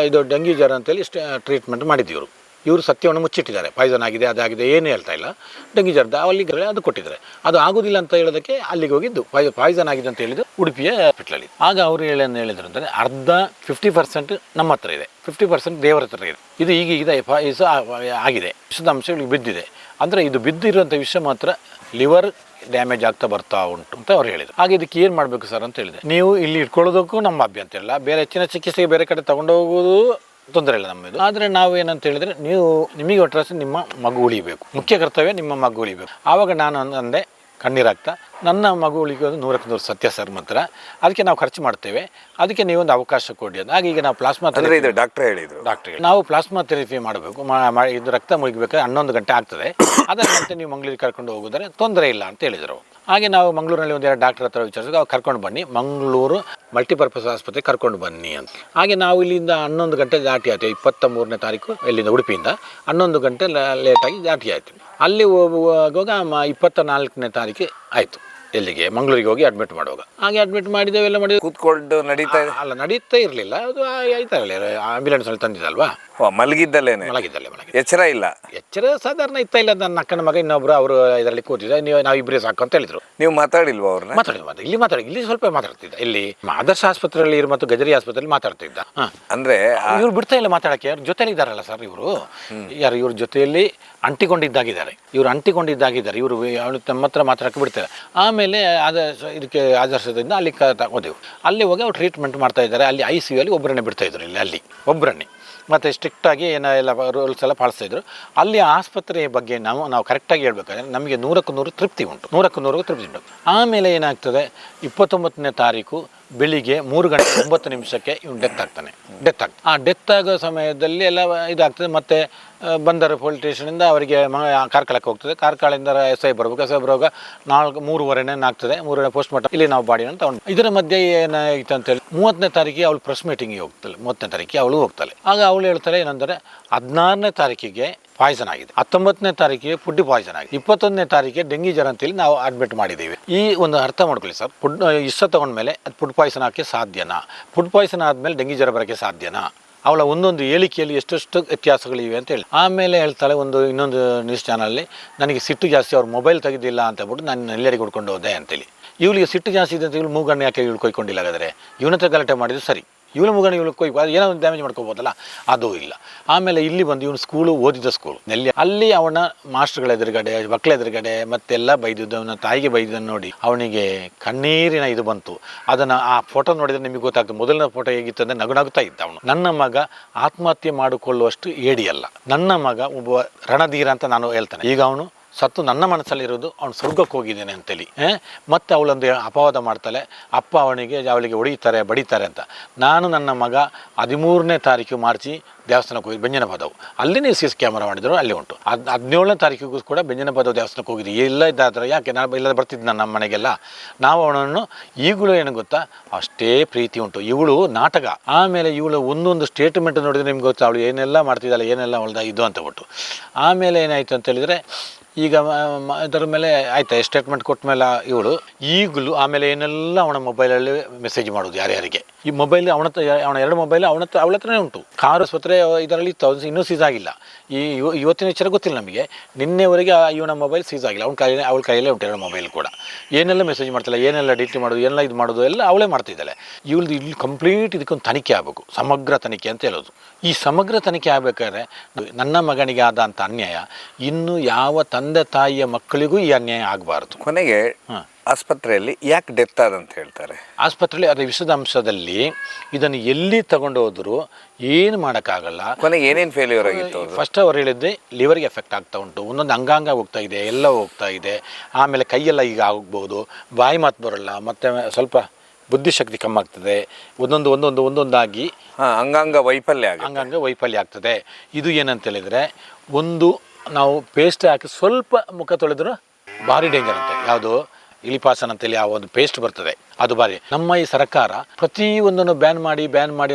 ಇದು ಡೆಂಗಿ ಜ್ವರ ಅಂತೇಳಿ ಟ್ರೀಟ್ಮೆಂಟ್ ಮಾಡಿದ್ದು. ಇವರು ಸತ್ಯವನ್ನು ಮುಚ್ಚಿಟ್ಟಿದ್ದಾರೆ, ಪಾಯ್ಸನ್ ಆಗಿದೆ ಅದಾಗಿದೆ ಏನು ಹೇಳ್ತಾ ಇಲ್ಲ. ಡೆಂಗಿ ಜ್ವರದ ಅಲ್ಲಿಗೆ ಅದು ಕೊಟ್ಟಿದ್ದಾರೆ, ಅದು ಆಗೋದಿಲ್ಲ ಅಂತ ಹೇಳೋದಕ್ಕೆ ಅಲ್ಲಿಗೆ ಹೋಗಿದ್ದು ಪಾಯ್ಸನ್ ಆಗಿದೆ ಅಂತ ಹೇಳಿದ್ದು ಉಡುಪಿಯ ಹಾಸ್ಪಿಟ್ಲಲ್ಲಿ. ಆಗ ಅವರು ಹೇಳಿದ್ರು ಅಂತಂದರೆ ಅರ್ಧ 50% ನಮ್ಮ ಹತ್ರ ಇದೆ, 50% ದೇವರ ಹತ್ರ ಇದೆ. ಇದು ಈಗ ಆಗಿದೆ, ವಿಷದ ಅಂಶಗಳಿಗೆ ಬಿದ್ದಿದೆ. ಅಂದರೆ ಇದು ಬಿದ್ದಿರುವಂಥ ವಿಷಯ ಮಾತ್ರ ಲಿವರ್ ಡ್ಯಾಮೇಜ್ ಆಗ್ತಾ ಬರ್ತಾ ಉಂಟು ಅಂತ ಅವ್ರು ಹೇಳಿದರು. ಹಾಗೆ ಇದಕ್ಕೆ ಏನು ಮಾಡಬೇಕು ಸರ್ ಅಂತ ಹೇಳಿದೆ. ನೀವು ಇಲ್ಲಿ ಇಟ್ಕೊಳ್ಳೋದಕ್ಕೂ ನಮ್ಮ ಅಭ್ಯಂತರ ಇಲ್ಲ, ಬೇರೆ ಹೆಚ್ಚಿನ ಚಿಕಿತ್ಸೆಗೆ ಬೇರೆ ಕಡೆ ತಗೊಂಡು ಹೋಗೋದು ತೊಂದರೆ ಇಲ್ಲ ನಮ್ಮದು. ಆದರೆ ನಾವು ಏನಂತ ಹೇಳಿದರೆ, ನಿಮಗೆ ಒಟ್ಟರೆ ನಿಮ್ಮ ಮಗು ಉಳಿಬೇಕು, ಮುಖ್ಯ ಕರ್ತವ್ಯ ನಿಮ್ಮ ಮಗು ಉಳಿಬೇಕು. ಆವಾಗ ನಾನು ಅಂದೆ ಕಣ್ಣೀರಾಗ್ತಾ, ನನ್ನ ಮಗು ಉಳಿಗೋದು 100ಕ್ಕೆ 100 ಸತ್ಯ ಸರ್ ಮಾತ್ರ, ಅದಕ್ಕೆ ನಾವು ಖರ್ಚು ಮಾಡ್ತೇವೆ, ಅದಕ್ಕೆ ನೀವೊಂದು ಅವಕಾಶ ಕೊಡಿ ಅಂತ. ಹಾಗೆ ಈಗ ನಾವು ಪ್ಲಾಸ್ಮಾ ಇದು ಡಾಕ್ಟ್ರ್ ಹೇಳಿದರು, ನಾವು ಪ್ಲಾಸ್ಮಾ ಥೆರಪಿ ಮಾಡಬೇಕು, ಇದು ರಕ್ತ ಮುಗಿಬೇಕಾದ್ರೆ 11 ಗಂಟೆ ಆಗ್ತದೆ, ಅದರ ಮತ್ತೆ ನೀವು ಮಂಗಳೂರಿಗೆ ಕರ್ಕೊಂಡು ಹೋಗಿದ್ರೆ ತೊಂದರೆ ಇಲ್ಲ ಅಂತ ಹೇಳಿದರು. ಹಾಗೆ ನಾವು ಮಂಗಳೂರಿನಲ್ಲಿ ಒಂದೆರಡು ಡಾಕ್ಟರ್ ಹತ್ರ ವಿಚಾರಿಸಿದಾಗ ಅವ್ರು ಕರ್ಕೊಂಡು ಬನ್ನಿ ಮಂಗಳೂರು ಮಲ್ಟಿಪರ್ಪಸ್ ಆಸ್ಪತ್ರೆಗೆ ಕರ್ಕೊಂಡು ಬನ್ನಿ ಅಂತ. ಹಾಗೆ ನಾವು ಇಲ್ಲಿಂದ 11 ಗಂಟೆ ದಾಟಿ ಆಯ್ತು, 23ನೇ ತಾರೀಕು ಇಲ್ಲಿಂದ ಉಡುಪಿಯಿಂದ 11 ಗಂಟೆ ಲೇಟಾಗಿ ದಾಟಿ ಆಯಿತು. ಅಲ್ಲಿ ಹೋಗುವಾಗ 24ನೇ ತಾರೀಕು ಆಯಿತು, ಎಲ್ಲಿಗೆ ಮಂಗಳೂರಿಗೆ ಹೋಗಿ ಅಡ್ಮಿಟ್ ಮಾಡುವಾಗ. ಹಾಗೆ ಅಡ್ಮಿಟ್ ಮಾಡಿದ್ದೇವೆ, ಎಲ್ಲ ಮಾಡಿದ್ವಿ. ಕೂತ್ಕೊಂಡು ನಡೀತಾ ಇದೆ? ಅಲ್ಲ, ನಡೀತಾ ಇರಲಿಲ್ಲ, ಅದು ಆಯ್ತಾ ಆಂಬ್ಯುಲೆನ್ಸಲ್ಲಿ ತಂದಿದ್ದಲ್ವಾ, ಮಲಗಿದ್ದಲ್ಲೇನೆ? ಮಲಗಿದ್ದಲ್ಲೇ. ಎಚ್ಚರ ಇಲ್ಲ? ಎಚ್ಚರ ಸಾಧಾರಣ ಇತ್ತ ಇಲ್ಲ. ನನ್ನ ಅಕ್ಕನ ಮಗ ಇನ್ನೊಬ್ರು ಅವರು ಇದರಲ್ಲಿ ಕೂತಿದ್ದ, ನಾವು ಇಬ್ಬರೇ ಸಾಕು ಅಂತ ಹೇಳಿದ್ರು. ನೀವು ಮಾತಾಡಿಲ್ವಾ ಅವ್ರನ್ನ? ಇಲ್ಲಿ ಸ್ವಲ್ಪ ಮಾತಾಡ್ತಿದ್ದ. ಇಲ್ಲಿ ಆದರ್ಶ ಆಸ್ಪತ್ರೆಯಲ್ಲಿ ಮತ್ತು ಗಜರಿ ಆಸ್ಪತ್ರೆಯಲ್ಲಿ ಮಾತಾಡ್ತಿದ್ದ. ಅಂದ್ರೆ ಇವ್ರು ಬಿಡ್ತಾ ಇಲ್ಲ ಮಾತಾಡಕ್ಕೆ, ಅವ್ರ ಜೊತೆಲಿ ಇದ್ದಾರಲ್ಲ ಸರ್ ಇವರು, ಯಾರು ಇವ್ರ ಜೊತೆಯಲ್ಲಿ ಅಂಟಿಕೊಂಡಿದ್ದಾಗಿದ್ದಾರೆ, ಇವರು ನಮ್ಮ ಹತ್ರ ಮಾತಾಡಕ್ಕೆ ಬಿಡ್ತಾರೆ. ಆಮೇಲೆ ಇದಕ್ಕೆ ಆದರ್ಶದಿಂದ ಅಲ್ಲಿ ಹೋದೆವು. ಅಲ್ಲಿ ಹೋಗಿ ಅವ್ರು ಟ್ರೀಟ್ಮೆಂಟ್ ಮಾಡ್ತಾ ಇದ್ದಾರೆ. ಅಲ್ಲಿ ICU ಅಲ್ಲಿ ಒಬ್ಬರನ್ನೇ ಬಿಡ್ತಾ ಇದ್ರು, ಅಲ್ಲಿ ಒಬ್ಬರನ್ನೇ. ಮತ್ತು ಸ್ಟ್ರಿಕ್ಟಾಗಿ ಎಲ್ಲ ರೂಲ್ಸ್ ಎಲ್ಲ ಪಾಲಿಸ್ತಾಯಿದ್ರು. ಅಲ್ಲಿ ಆಸ್ಪತ್ರೆಯ ಬಗ್ಗೆ ನಾವು ಕರೆಕ್ಟಾಗಿ ಹೇಳ್ಬೇಕಾದ್ರೆ ನಮಗೆ 100ಕ್ಕೆ 100 ತೃಪ್ತಿ ಉಂಟು. ಆಮೇಲೆ ಏನಾಗ್ತದೆ, 29ನೇ ತಾರೀಕು ಬೆಳಿಗ್ಗೆ 3:09 ಇವನು ಡೆತ್ ಆಗ್ತಾನೆ. ಆ ಡೆತ್ ಆಗೋ ಸಮಯದಲ್ಲಿ ಎಲ್ಲ ಇದಾಗ್ತದೆ. ಮತ್ತು ಬಂದರ್ ಪೊಲೀಸ್ ಸ್ಟೇಷನಿಂದ ಅವರಿಗೆ ಕಾರ್ಕಳಕ್ಕೆ ಹೋಗ್ತದೆ. ಕಾರ್ಕಳದಿಂದ SI ಬರುವಾಗ 3:15 ಆಗ್ತದೆ. 3 ಪೋಸ್ಟ್ ಮಾರ್ಟಮ್ ಇಲ್ಲಿ ನಾವು ಬಾಡಿನ ತಗೊಂಡು. ಇದರ ಮಧ್ಯೆ ಏನಾಯಿತು ಅಂತೇಳಿ 30ನೇ ತಾರೀಕಿಗೆ ಅವಳು ಪ್ರೆಸ್ ಮೀಟಿಂಗಿಗೆ ಹೋಗ್ತಾಳೆ. 30ನೇ ತಾರೀಕಿಗೆ ಅವಳು ಹೋಗ್ತಾಳೆ. ಆಗ ಅವಳು ಹೇಳ್ತಾಳೆ ಏನಂದರೆ 16ನೇ ತಾರೀಕಿಗೆ ಪಾಯ್ಸನ್ ಆಗಿದೆ, 19ನೇ ತಾರೀಕಿಗೆ ಫುಡ್ ಪಾಯ್ಸನ್ ಆಗಿದೆ, 21ನೇ ತಾರೀಕಿಗೆ ಡೆಂಗಿ ಜ್ವರ ಅಂತೇಳಿ ನಾವು ಅಡ್ಮಿಟ್ ಮಾಡಿದ್ದೀವಿ. ಈ ಒಂದು ಅರ್ಥ ಮಾಡ್ಕೊಳ್ಳಿ ಸರ್, ಇಷ್ಟ ತಗೊಂಡ್ಮೇಲೆ ಅದು ಫುಡ್ ಪಾಯ್ಸನ್ ಹಾಕಿ ಸಾಧ್ಯನಾ? ಫುಡ್ ಪಾಯ್ಸನ್ ಆದಮೇಲೆ ಡೆಂಗಿ ಜ್ವರ ಬರೋಕ್ಕೆ ಸಾಧ್ಯನಾ? ಅವಳ ಒಂದೊಂದು ಹೇಳಿಕೆಯಲ್ಲಿ ಎಷ್ಟೆಷ್ಟು ವ್ಯತ್ಯಾಸಗಳಿವೆ ಅಂತ ಹೇಳಿ. ಆಮೇಲೆ ಹೇಳ್ತಾಳೆ ಇನ್ನೊಂದು ನ್ಯೂಸ್ ಚಾನಲಲ್ಲಿ, ನನಗೆ ಸಿಟ್ಟು ಜಾಸ್ತಿ, ಅವ್ರು ಮೊಬೈಲ್ ತೆಗೆದಿಲ್ಲ ಅಂತ ಹೇಳ್ಬಿಟ್ಟು ನಾನು ಎಲ್ಲರಿಗೆ ಹುಡ್ಕೊಂಡು ಹೋದೆ ಅಂತೇಳಿ. ಇವಳಿಗೆ ಸಿಟ್ಟು ಜಾಸ್ತಿ ಇದೆ ಅಂತ ಇವಳು ಮೂಗಣ್ಣು ಯಾಕೆ ಇವಳು ಕೊಯ್ಕೊಂಡಿಲ್ಲ? ಹಾಗಾದರೆ ಇವನ ಹತ್ರ ಗಲಾಟೆ ಮಾಡಿದ್ದು ಸರಿ, ಇವಳು ಮುಗಣ ಇವಳು ಏನೋ ಒಂದು ಡ್ಯಾಮೇಜ್ ಮಾಡ್ಕೋಬೋದಲ್ಲ, ಅದು ಇಲ್ಲ. ಆಮೇಲೆ ಇಲ್ಲಿ ಬಂದು ಇವನು ಸ್ಕೂಲು ಓದಿದ ಸ್ಕೂಲು ಅಲ್ಲಿ ಅವನ ಮಾಸ್ಟರ್ಗಳ ಎದುರುಗಡೆ, ಮಕ್ಕಳ ಎದುರುಗಡೆ ಮತ್ತೆಲ್ಲ ಬೈದಿದ್ದು, ಅವನ ತಾಯಿಗೆ ಬೈದಿದ್ದನ್ನು ನೋಡಿ ಅವನಿಗೆ ಕಣ್ಣೀರಿನ ಇದು ಬಂತು. ಅದನ್ನು ಆ ಫೋಟೋ ನೋಡಿದರೆ ನಿಮಗೆ ಗೊತ್ತಾಗ್ತದೆ. ಮೊದಲನೇ ಫೋಟೋ ಹೇಗಿತ್ತು ಅಂದರೆ ನಗುನಗುತ್ತಾ ಇದ್ದ ಅವನು. ನನ್ನ ಮಗ ಆತ್ಮಹತ್ಯೆ ಮಾಡಿಕೊಳ್ಳುವಷ್ಟು ಏಡಿಯಲ್ಲ, ನನ್ನ ಮಗ ಒಬ್ಬ ರಣಧೀರ ಅಂತ ನಾನು ಹೇಳ್ತಾನೆ. ಈಗ ಅವನು ಸತ್ತು ನನ್ನ ಮನಸ್ಸಲ್ಲಿರೋದು ಅವನು ಸ್ವರ್ಗಕ್ಕೆ ಹೋಗಿದ್ದೇನೆ ಅಂತೇಳಿ. ಮತ್ತು ಅವಳೊಂದು ಅಪವಾದ ಮಾಡ್ತಾಳೆ, ಅಪ್ಪ ಅವಳಿಗೆ ಹೊಡಿತಾರೆ ಬಡಿತಾರೆ ಅಂತ. ನಾನು ನನ್ನ ಮಗ 13ನೇ ತಾರೀಕು ಮಾರ್ಚಿ ದೇವಸ್ಥಾನಕ್ಕೆ ಹೋಗಿ ಬೆಂಜನಪದವು ಅಲ್ಲಿನೇ CC ಕ್ಯಾಮರಾ ಮಾಡಿದ್ರು, ಅಲ್ಲಿ ಉಂಟು. 17ನೇ ತಾರೀಕಿಗೂ ಕೂಡ ಬೆಂಜನಪದವು ದೇವಸ್ಥಾನಕ್ಕೆ ಹೋಗಿದ್ವಿ. ಎಲ್ಲ ಇದ್ದಾದ್ರೆ ಯಾಕೆ ನಾನು ಇಲ್ಲದ ಬರ್ತಿದ್ದ ನಮ್ಮ ಮನೆಗೆಲ್ಲ. ನಾವು ಅವನನ್ನು ಈಗಲೂ ಏನು ಗೊತ್ತಾ, ಅಷ್ಟೇ ಪ್ರೀತಿ ಉಂಟು. ಇವಳು ನಾಟಕ. ಆಮೇಲೆ ಇವಳು ಒಂದೊಂದು ಸ್ಟೇಟ್ಮೆಂಟ್ ನೋಡಿದ್ರೆ ನಿಮ್ಗೆ ಗೊತ್ತಾ, ಅವಳು ಏನೆಲ್ಲ ಮಾಡ್ತಿದ್ದಾಳೆ, ಏನೆಲ್ಲ ಅವಳ್ದ ಇದು ಅಂತ ಬಿಟ್ಟು. ಆಮೇಲೆ ಏನಾಯಿತು ಅಂತ ಹೇಳಿದರೆ, ಈಗ ಇದರ ಮೇಲೆ ಆಯ್ತಾ ಸ್ಟೇಟ್ಮೆಂಟ್ ಕೊಟ್ಟ ಮೇಲೆ ಇವಳು ಈಗಲೂ ಆಮೇಲೆ ಏನೆಲ್ಲ ಅವನ ಮೊಬೈಲಲ್ಲಿ ಮೆಸೇಜ್ ಮಾಡೋದು ಯಾರ್ಯಾರಿಗೆ. ಈ ಮೊಬೈಲ್ ಅವನ 2 ಮೊಬೈಲ್ ಅವಳ ಹತ್ರನೇ ಉಂಟು. ಕಾರು ಆಸ್ಪತ್ರೆ ಇದರಲ್ಲಿ ಇನ್ನೂ ಸೀಸ್ ಆಗಿಲ್ಲ. ಇವತ್ತಿನ ವಿಚಾರ ಗೊತ್ತಿಲ್ಲ ನಮಗೆ. ನಿನ್ನೆವರೆಗೆ ಇವನ ಮೊಬೈಲ್ ಸೀಸ್ ಆಗಿಲ್ಲ. ಅವಳ ಕೈಯಲ್ಲೇ ಉಂಟು 2 ಮೊಬೈಲ್ ಕೂಡ. ಏನೆಲ್ಲ ಮೆಸೇಜ್ ಮಾಡ್ತಾಳೆ, ಏನೆಲ್ಲ ಡಿಲೀಟ್ ಮಾಡೋದು, ಎಲ್ಲ ಇದು ಮಾಡೋದು ಎಲ್ಲ ಅವಳೇ ಮಾಡ್ತಿದ್ದಾಳೆ. ಇವಳದು ಇಲ್ಲಿ ಕಂಪ್ಲೀಟ್ ಇದಕ್ಕೊಂದು ತನಿಖೆ ಆಗಬೇಕು, ಸಮಗ್ರ ತನಿಖೆ ಅಂತ ಹೇಳೋದು. ಈ ಸಮಗ್ರ ತನಿಖೆ ಆಗಬೇಕಾದ್ರೆ ನನ್ನ ಮಗನಿಗೆ ಆದಂಥ ಅನ್ಯಾಯ ಇನ್ನು ಯಾವ ತಂದೆ ತಾಯಿಯ ಮಕ್ಕಳಿಗೂ ಈ ಅನ್ಯಾಯ ಆಗಬಾರ್ದು. ಕೊನೆಗೆ ಆಸ್ಪತ್ರೆಯಲ್ಲಿ ಯಾಕೆ ಡೆತ್ ಆದಂತ ಹೇಳ್ತಾರೆ? ಆಸ್ಪತ್ರೆಯಲ್ಲಿ ಅದರ ವಿಷದ ಅಂಶದಲ್ಲಿ ಇದನ್ನು ಎಲ್ಲಿ ತಗೊಂಡು ಹೋದ್ರು ಏನು ಮಾಡೋಕ್ಕಾಗಲ್ಲ. ಕೊನೆಗೆ ಏನೇನು ಫೇಲ್ಯೂರ್ ಆಗಿತ್ತು? ಫಸ್ಟ್ ಅವ್ರು ಹೇಳಿದ್ದೆ ಲಿವರ್ಗೆ ಎಫೆಕ್ಟ್ ಆಗ್ತಾ ಉಂಟು, ಒಂದೊಂದು ಅಂಗಾಂಗ ಹೋಗ್ತಾ ಇದೆ, ಎಲ್ಲ ಹೋಗ್ತಾ ಇದೆ. ಆಮೇಲೆ ಕೈಯೆಲ್ಲ ಈಗ ಆಗ್ಬೋದು, ಬಾಯಿ ಮಾತು ಬರೋಲ್ಲ, ಮತ್ತು ಸ್ವಲ್ಪ ಬುದ್ಧಿಶಕ್ತಿ ಕಮ್ಮಿ ಆಗ್ತದೆ. ಒಂದೊಂದಾಗಿ ಅಂಗಾಂಗ ವೈಫಲ್ಯ ಆಗ್ತದೆ. ಇದು ಏನಂತ ಹೇಳಿದರೆ, ನಾವು ಪೇಸ್ಟ್ ಹಾಕಿ ಸ್ವಲ್ಪ ಮುಖ ತೊಳೆದ್ರು ಭಾರಿ ಡೇಂಜರ್ ಅಂತೆ. ಯಾವುದು ಇಲಿಪಾಸನ್ ಅಂತೇಳಿ ಆ ಒಂದು ಪೇಸ್ಟ್ ಬರ್ತದೆ, ಅದು ಭಾರಿ. ನಮ್ಮ ಈ ಸರ್ಕಾರ ಪ್ರತಿಯೊಂದನ್ನು ಬ್ಯಾನ್ ಮಾಡಿ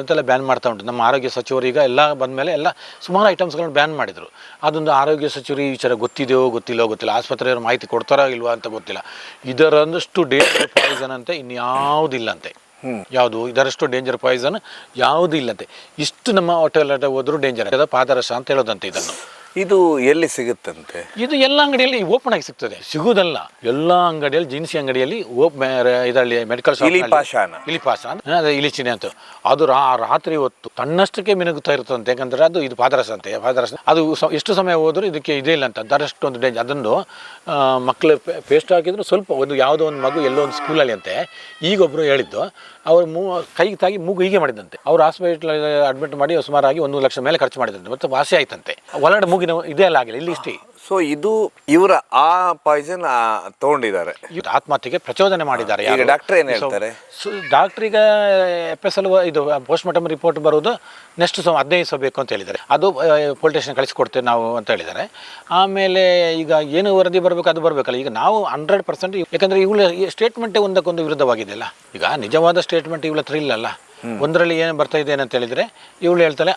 ಅಂತೆಲ್ಲ ಬ್ಯಾನ್ ಮಾಡ್ತಾ ಉಂಟು. ನಮ್ಮ ಆರೋಗ್ಯ ಸಚಿವರು ಈಗ ಎಲ್ಲ ಬಂದಮೇಲೆ ಎಲ್ಲ ಸುಮಾರು ಐಟಮ್ಸ್ಗಳನ್ನು ಬ್ಯಾನ್ ಮಾಡಿದರು. ಅದೊಂದು ಆರೋಗ್ಯ ಸಚಿವರು ಈ ವಿಚಾರ ಗೊತ್ತಿದೆಯೋ ಗೊತ್ತಿಲ್ಲ, ಆಸ್ಪತ್ರೆಯವರು ಮಾಹಿತಿ ಕೊಡ್ತಾರೋ ಇಲ್ವಾ ಅಂತ ಗೊತ್ತಿಲ್ಲ. ಇದರಷ್ಟು ಡೇಂಜರ್ ಪಾಯ್ಸನ್ ಅಂತೆ ಇನ್ಯಾವುದಿಲ್ಲಂತೆ. ಯಾವುದು ಇದರಷ್ಟು ಡೇಂಜರ್ ಪಾಯ್ಸನ್ ಯಾವುದೂ ಇಲ್ಲಂತೆ. ಇಷ್ಟು ನಮ್ಮ ಹೋಟೆಲ್ ಹೋದ್ರೂ ಡೇಂಜರ್. ಪಾದರಸ ಅಂತ ಹೇಳೋದಂತೆ. ಇದು ಎಲ್ಲಿ ಸಿಗುತ್ತಂತೆ? ಇದು ಎಲ್ಲ ಅಂಗಡಿಯಲ್ಲಿ ಓಪನ್ ಆಗಿ ಸಿಗ್ತದೆ. ಸಿಗುವುದಲ್ಲ, ಎಲ್ಲ ಅಂಗಡಿಯಲ್ಲಿ, ದಿನಸಿ ಅಂಗಡಿಯಲ್ಲಿ ಇದರಲ್ಲಿ ಮೆಡಿಕಲ್ ಶಾಪ್ ಇಲಿಪಾಷಾಣ ಅದೇ ಇಲಿಚಿನೆ ಅಂತ. ಅದು ರಾತ್ರಿ ಹೊತ್ತು ತನ್ನಷ್ಟಕ್ಕೆ ಮಿನುಗುತ್ತಾ ಇರ್ತದಂತೆ. ಯಾಕಂದ್ರೆ ಇದು ಪಾದರಸ ಅಂತೆ. ಅದು ಎಷ್ಟು ಸಮಯ ಹೋದರೂ ಇದಕ್ಕೆ ಇದೇ ಇಲ್ಲ ಅಂತ. ಅದರಷ್ಟೊಂದು ಡೇಂಜರ್. ಅದನ್ನು ಮಕ್ಕಳು ಪೇಸ್ಟ್ ಹಾಕಿದ್ರು ಸ್ವಲ್ಪ ಯಾವುದೋ ಒಂದು ಮಗು ಎಲ್ಲೋ ಒಂದು ಸ್ಕೂಲಲ್ಲಿ ಅಂತೆ. ಈಗೊಬ್ಬರು ಹೇಳಿದ್ದು, ಅವರು ಕೈಗೆ ತಾಗಿ ಮೂಗು ಹೀಗೆ ಮಾಡಿದಂತೆ. ಅವರು ಹಾಸ್ಪಿಟಲ್ ಅಡ್ಮಿಟ್ ಮಾಡಿ ಸುಮಾರಾಗಿ 1 ಲಕ್ಷ ಮೇಲೆ ಖರ್ಚು ಮಾಡಿದಂತೆ. ಮತ್ತೆ ವಾಸಿ ಆಯ್ತಂತೆ. ಒಳಗಡೆ ಮೂಗಿನ ಇದೇ ಎಲ್ಲ ಆಗಿಲ್ಲ, ಇಲ್ಲಿ ಇಷ್ಟೇ ಸೊ ಇದು ಇವರ ಆ ಪಾಯ್ಸನ್ ತಗೊಂಡಿದ್ದಾರೆ. ಇವ್ರು ಆತ್ಮಹತ್ಯೆಗೆ ಪ್ರಚೋದನೆ ಮಾಡಿದ್ದಾರೆ. ಈಗ ಡಾಕ್ಟರ್ ಏನು ಹೇಳ್ತಾರೆ? ಡಾಕ್ಟ್ರಿಗೆ FSL ಇದು ಪೋಸ್ಟ್ ಮಾರ್ಟಮ್ ರಿಪೋರ್ಟ್ ಬರೋದು ನೆಕ್ಸ್ಟ್ 15 ದಿವಸ ಬೇಕು ಅಂತ ಹೇಳಿದ್ದಾರೆ. ಅದು ಪೊಲೀಸ್ ಸ್ಟೇಷನ್ ಕಳಿಸ್ಕೊಡ್ತೇವೆ ನಾವು ಅಂತ ಹೇಳಿದ್ದಾರೆ. ಆಮೇಲೆ ಈಗ ಏನು ವರದಿ ಬರಬೇಕು ಅದು ಬರಬೇಕಲ್ಲ. ಈಗ ನಾವು 100%, ಯಾಕಂದರೆ ಇವಳ ಸ್ಟೇಟ್ಮೆಂಟೇ ಒಂದಕ್ಕೊಂದು ವಿರುದ್ಧವಾಗಿದೆಯಲ್ಲ. ಈಗ ನಿಜವಾದ ಸ್ಟೇಟ್ಮೆಂಟ್ ಇವಳ ಹತ್ರ ಇಲ್ಲಲ್ಲ. ಒಂದರಲ್ಲಿ ಏನು ಬರ್ತಾ ಇದೆ ಏನಂತ ಹೇಳಿದರೆ ಇವಳು ಹೇಳ್ತಾಳೆ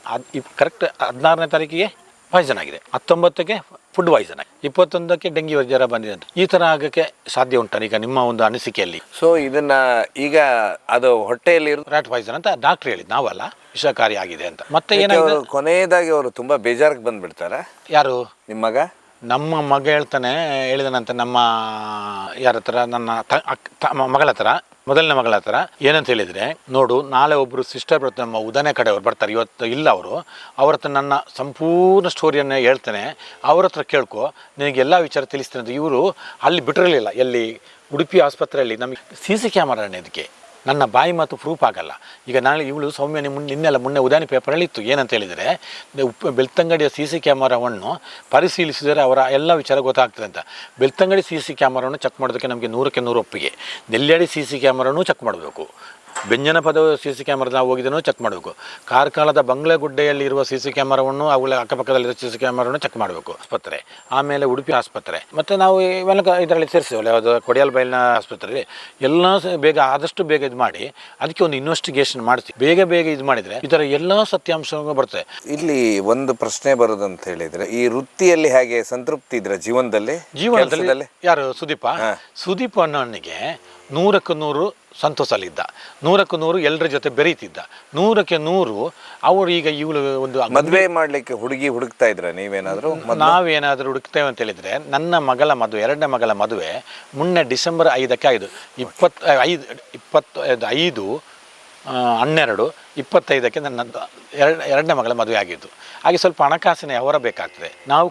ಕರೆಕ್ಟ್ 16ನೇ ತಾರೀಕಿಗೆ ಪಾಯ್ಸನ್ ಆಗಿದೆ, 19ಕ್ಕೆ ಫುಡ್ ಪಾಯ್ಸನ್ ಆಗಿದೆ, 21ಕ್ಕೆ ಡೆಂಗಿ ಜ್ವರ ಬಂದಿದೆ ಅಂತ. ಈ ಥರ ಆಗೋಕ್ಕೆ ಸಾಧ್ಯ ಉಂಟಾ ಈಗ ನಿಮ್ಮ ಒಂದು ಅನಿಸಿಕೆಯಲ್ಲಿ? ಸೊ ಇದನ್ನ ಈಗ ಅದು ಹೊಟ್ಟೆಯಲ್ಲಿ ರ್ಯಾಟ್ ಪಾಯ್ಸನ್ ಅಂತ ಡಾಕ್ಟ್ರ್ ಹೇಳಿದ್, ನಾವಲ್ಲ, ವಿಷಕಾರಿ ಆಗಿದೆ ಅಂತ. ಮತ್ತೆ ಏನಾಗಿದೆ ಕೊನೆಯದಾಗಿ ಅವರು ತುಂಬಾ ಬೇಜಾರಿಗೆ ಬಂದ್ಬಿಡ್ತಾರೆ. ಯಾರು? ನಿಮ್ಮ ಮಗ? ನಮ್ಮ ಮಗ ಹೇಳಿದನಂತೆ ನಮ್ಮ ಯಾರ ಹತ್ರ, ನನ್ನ ಮಗಳ ಹತ್ರ, ಮೊದಲನೇ ಮಗಳ ಹತ್ರ ಏನಂತ ಹೇಳಿದರೆ, ನೋಡು ನಾಳೆ ಒಬ್ಬರು ಸಿಸ್ಟರ್ ಬರ್ತಾರೆ, ನಮ್ಮ ಉದನೆ ಕಡೆಯವ್ರು ಬರ್ತಾರೆ, ಇವತ್ತು ಇಲ್ಲ ಅವರು. ಅವ್ರ ಹತ್ರ ನನ್ನ ಸಂಪೂರ್ಣ ಸ್ಟೋರಿಯನ್ನು ಹೇಳ್ತೇನೆ, ಅವ್ರ ಹತ್ರ ಕೇಳ್ಕೊ, ನಿನಗೆ ಎಲ್ಲ ವಿಚಾರ ತಿಳಿಸ್ತೇನೆ ಅಂತ. ಇವರು ಅಲ್ಲಿ ಬಿಟ್ಟಿರಲಿಲ್ಲ. ಎಲ್ಲಿ ಉಡುಪಿ ಆಸ್ಪತ್ರೆಯಲ್ಲಿ ನಮಗೆ CC ಕ್ಯಾಮರಾ ಇದಕ್ಕೆ ನನ್ನ ಬಾಯಿ ಮಾತು ಪ್ರೂಫ್ ಆಗಲ್ಲ. ಈಗ ನಾಳೆ ಇವಳು ಸೌಮ್ಯ ನಿನ್ನೆಲ್ಲ ಮೊನ್ನೆ ಉದಾನಿ ಪೇಪರಲ್ಲಿ ಇತ್ತು. ಏನಂತ ಹೇಳಿದರೆ, ಬೆಳ್ತಂಗಡಿಯ CC ಕ್ಯಾಮರಾವನ್ನು ಪರಿಶೀಲಿಸಿದರೆ ಅವರ ಎಲ್ಲ ವಿಚಾರ ಗೊತ್ತಾಗ್ತದೆ ಅಂತ. ಬೆಳ್ತಂಗಡಿ CC ಕ್ಯಾಮರಾವನ್ನು ಚೆಕ್ ಮಾಡೋದಕ್ಕೆ ನಮಗೆ 100ಕ್ಕೆ 100 ಒಪ್ಪಿಗೆ. ನೆಲ್ಯಾಡಿ CC ಕ್ಯಾಮರಾನೂ ಚೆಕ್ ಮಾಡಬೇಕು, ಬೆಂಜನಪದ CC ಕ್ಯಾಮರಾ ನಾವು ಹೋಗಿದ್ದನ್ನು ಚೆಕ್ ಮಾಡಬೇಕು, ಕಾರ್ಕಳದ ಬಂಗ್ಲೆಗುಡ್ಡೆಯಲ್ಲಿ ಇರುವ CC ಕ್ಯಾಮರಾವನ್ನು, ಅವುಗಳ ಅಕ್ಕಪಕ್ಕದಲ್ಲಿರೋ CC ಕ್ಯಾಮರಾವನ್ನು ಚೆಕ್ ಮಾಡಬೇಕು ಆಸ್ಪತ್ರೆ. ಆಮೇಲೆ ಉಡುಪಿ ಆಸ್ಪತ್ರೆ, ಮತ್ತು ನಾವು ಇವೆಲ್ಲ ಇದರಲ್ಲಿ ಸೇರಿಸಿವಲ್ಲ, ಅದು ಕೊಡಿಯಾಲ್ ಬೈಲಿನ ಆಸ್ಪತ್ರೆಯಲ್ಲಿ ಎಲ್ಲ ಬೇಗ ಆದಷ್ಟು ಬೇಗ ಇದು ಮಾಡಿ ಅದಕ್ಕೆ ಒಂದು ಇನ್ವೆಸ್ಟಿಗೇಷನ್ ಮಾಡಿಸಿ ಬೇಗ ಇದು ಮಾಡಿದರೆ ಇದರ ಎಲ್ಲ ಸತ್ಯಾಂಶಗಳು ಬರ್ತದೆ. ಇಲ್ಲಿ ಒಂದು ಪ್ರಶ್ನೆ ಬರೋದಂತ ಹೇಳಿದರೆ, ಈ ವೃತ್ತಿಯಲ್ಲಿ ಹೇಗೆ ಸಂತೃಪ್ತಿ ಇದ್ರೆ ಜೀವನದಲ್ಲಿ? ಯಾರು? ಸುದೀಪ ಅನ್ನೋನಿಗೆ 100ಕ್ಕೆ 100 ಸಂತೋಷಲ್ಲಿದ್ದ, 100ಕ್ಕೆ 100 ಎಲ್ಲರ ಜೊತೆ ಬೆರೀತಿದ್ದ, 100ಕ್ಕೆ 100 ಅವರು. ಈಗ ಇವಳು ಒಂದು ಮದುವೆ ಮಾಡಲಿಕ್ಕೆ ಹುಡುಗಿ ಹುಡುಕ್ತಾ ಇದ್ರ ನೀವೇನಾದರೂ? ನಾವೇನಾದರೂ ಹುಡುಕ್ತೇವೆ ಅಂತ ಹೇಳಿದರೆ, ನನ್ನ ಮಗಳ ಮದುವೆ, 2ನೇ ಮಗಳ ಮದುವೆ ಮೊನ್ನೆ ಡಿಸೆಂಬರ್ 5ಕ್ಕೆ ಆಯಿತು. 25/12/25ಕ್ಕೆ ನನ್ನ 2ನೇ ಮಗಳ ಮದುವೆ ಆಗಿದ್ದು. ಹಾಗೆ ಸ್ವಲ್ಪ ಹಣಕಾಸಿನ ಹೊರ ಬೇಕಾಗ್ತದೆ. ನಾವು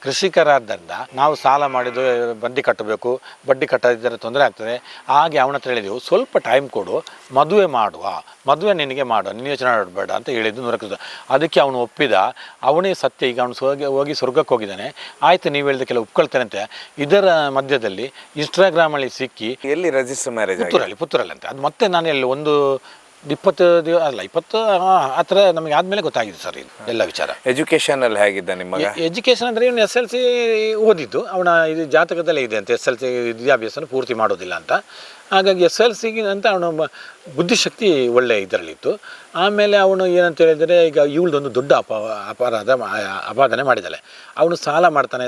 ಕೃಷಿಕರಾದ್ದರಿಂದ ನಾವು ಸಾಲ ಮಾಡಿದ್ದು ಬಡ್ಡಿ ಕಟ್ಟಬೇಕು, ಬಡ್ಡಿ ಕಟ್ಟದಿದ್ದರೆ ತೊಂದರೆ ಆಗ್ತದೆ. ಹಾಗೆ ಅವನ ಹತ್ರ ಹೇಳಿದೆವು, ಸ್ವಲ್ಪ ಟೈಮ್ ಕೊಡು, ಮದುವೆ ನಿನಗೆ ಮಾಡುವ, ನೀನು ಯೋಚನೆ ಮಾಡಬೇಡ ಅಂತ ಹೇಳಿದ್ದು 100ಕ್ಕೆ. ಅದಕ್ಕೆ ಅವನು ಒಪ್ಪಿದ. ಅವನೇ ಸತ್ಯ. ಈಗ ಅವನು ಹೋಗಿ ಸ್ವರ್ಗಕ್ಕೆ ಹೋಗಿದ್ದಾನೆ. ಆಯಿತು, ನೀವು ಹೇಳಿದ ಕೆಲವು ಒಪ್ಕೊಳ್ತೇನೆ ಅಂತ. ಇದರ ಮಧ್ಯದಲ್ಲಿ ಇನ್ಸ್ಟಾಗ್ರಾಮಲ್ಲಿ ಸಿಕ್ಕಿ, ಎಲ್ಲಿ ರಿಜಿಸ್ಟರ್ ಮ್ಯಾರೇಜ್? ಪುತ್ತೂರಲ್ಲಿ ಅಂತ. ಅದು ಮತ್ತೆ ನಾನು ಎಲ್ಲಿ ಒಂದು 20 ಆ ಥರ ನಮಗೆ ಆದಮೇಲೆ ಗೊತ್ತಾಗಿದೆ ಸರ್ ಇದು ಎಲ್ಲ ವಿಚಾರ. ಎಜುಕೇಷನಲ್ಲಿ ಹೇಗಿದ್ದ ನಿಮ್ಮ ಮಗ? ಎಜುಕೇಷನ್ ಅಂದರೆ ಇವನು SLC ಓದಿದ್ದು. ಅವನ ಇದು ಜಾತಕದಲ್ಲೇ ಇದೆ ಅಂತ, SLC ವಿದ್ಯಾಭ್ಯಾಸನ ಪೂರ್ತಿ ಮಾಡೋದಿಲ್ಲ ಅಂತ. ಹಾಗಾಗಿ SLCಗೆ ಅಂತ ಅವನು ಬುದ್ಧಿಶಕ್ತಿ ಒಳ್ಳೆ ಇದರಲ್ಲಿತ್ತು. ಆಮೇಲೆ ಅವನು ಏನಂತ ಹೇಳಿದರೆ, ಈಗ ಇವಳದೊಂದು ದೊಡ್ಡ ಅಪಾದನೆ ಮಾಡಿದ್ದಾಳೆ. ಅವನು ಸಾಲ ಮಾಡಿದ್ದಾನೆ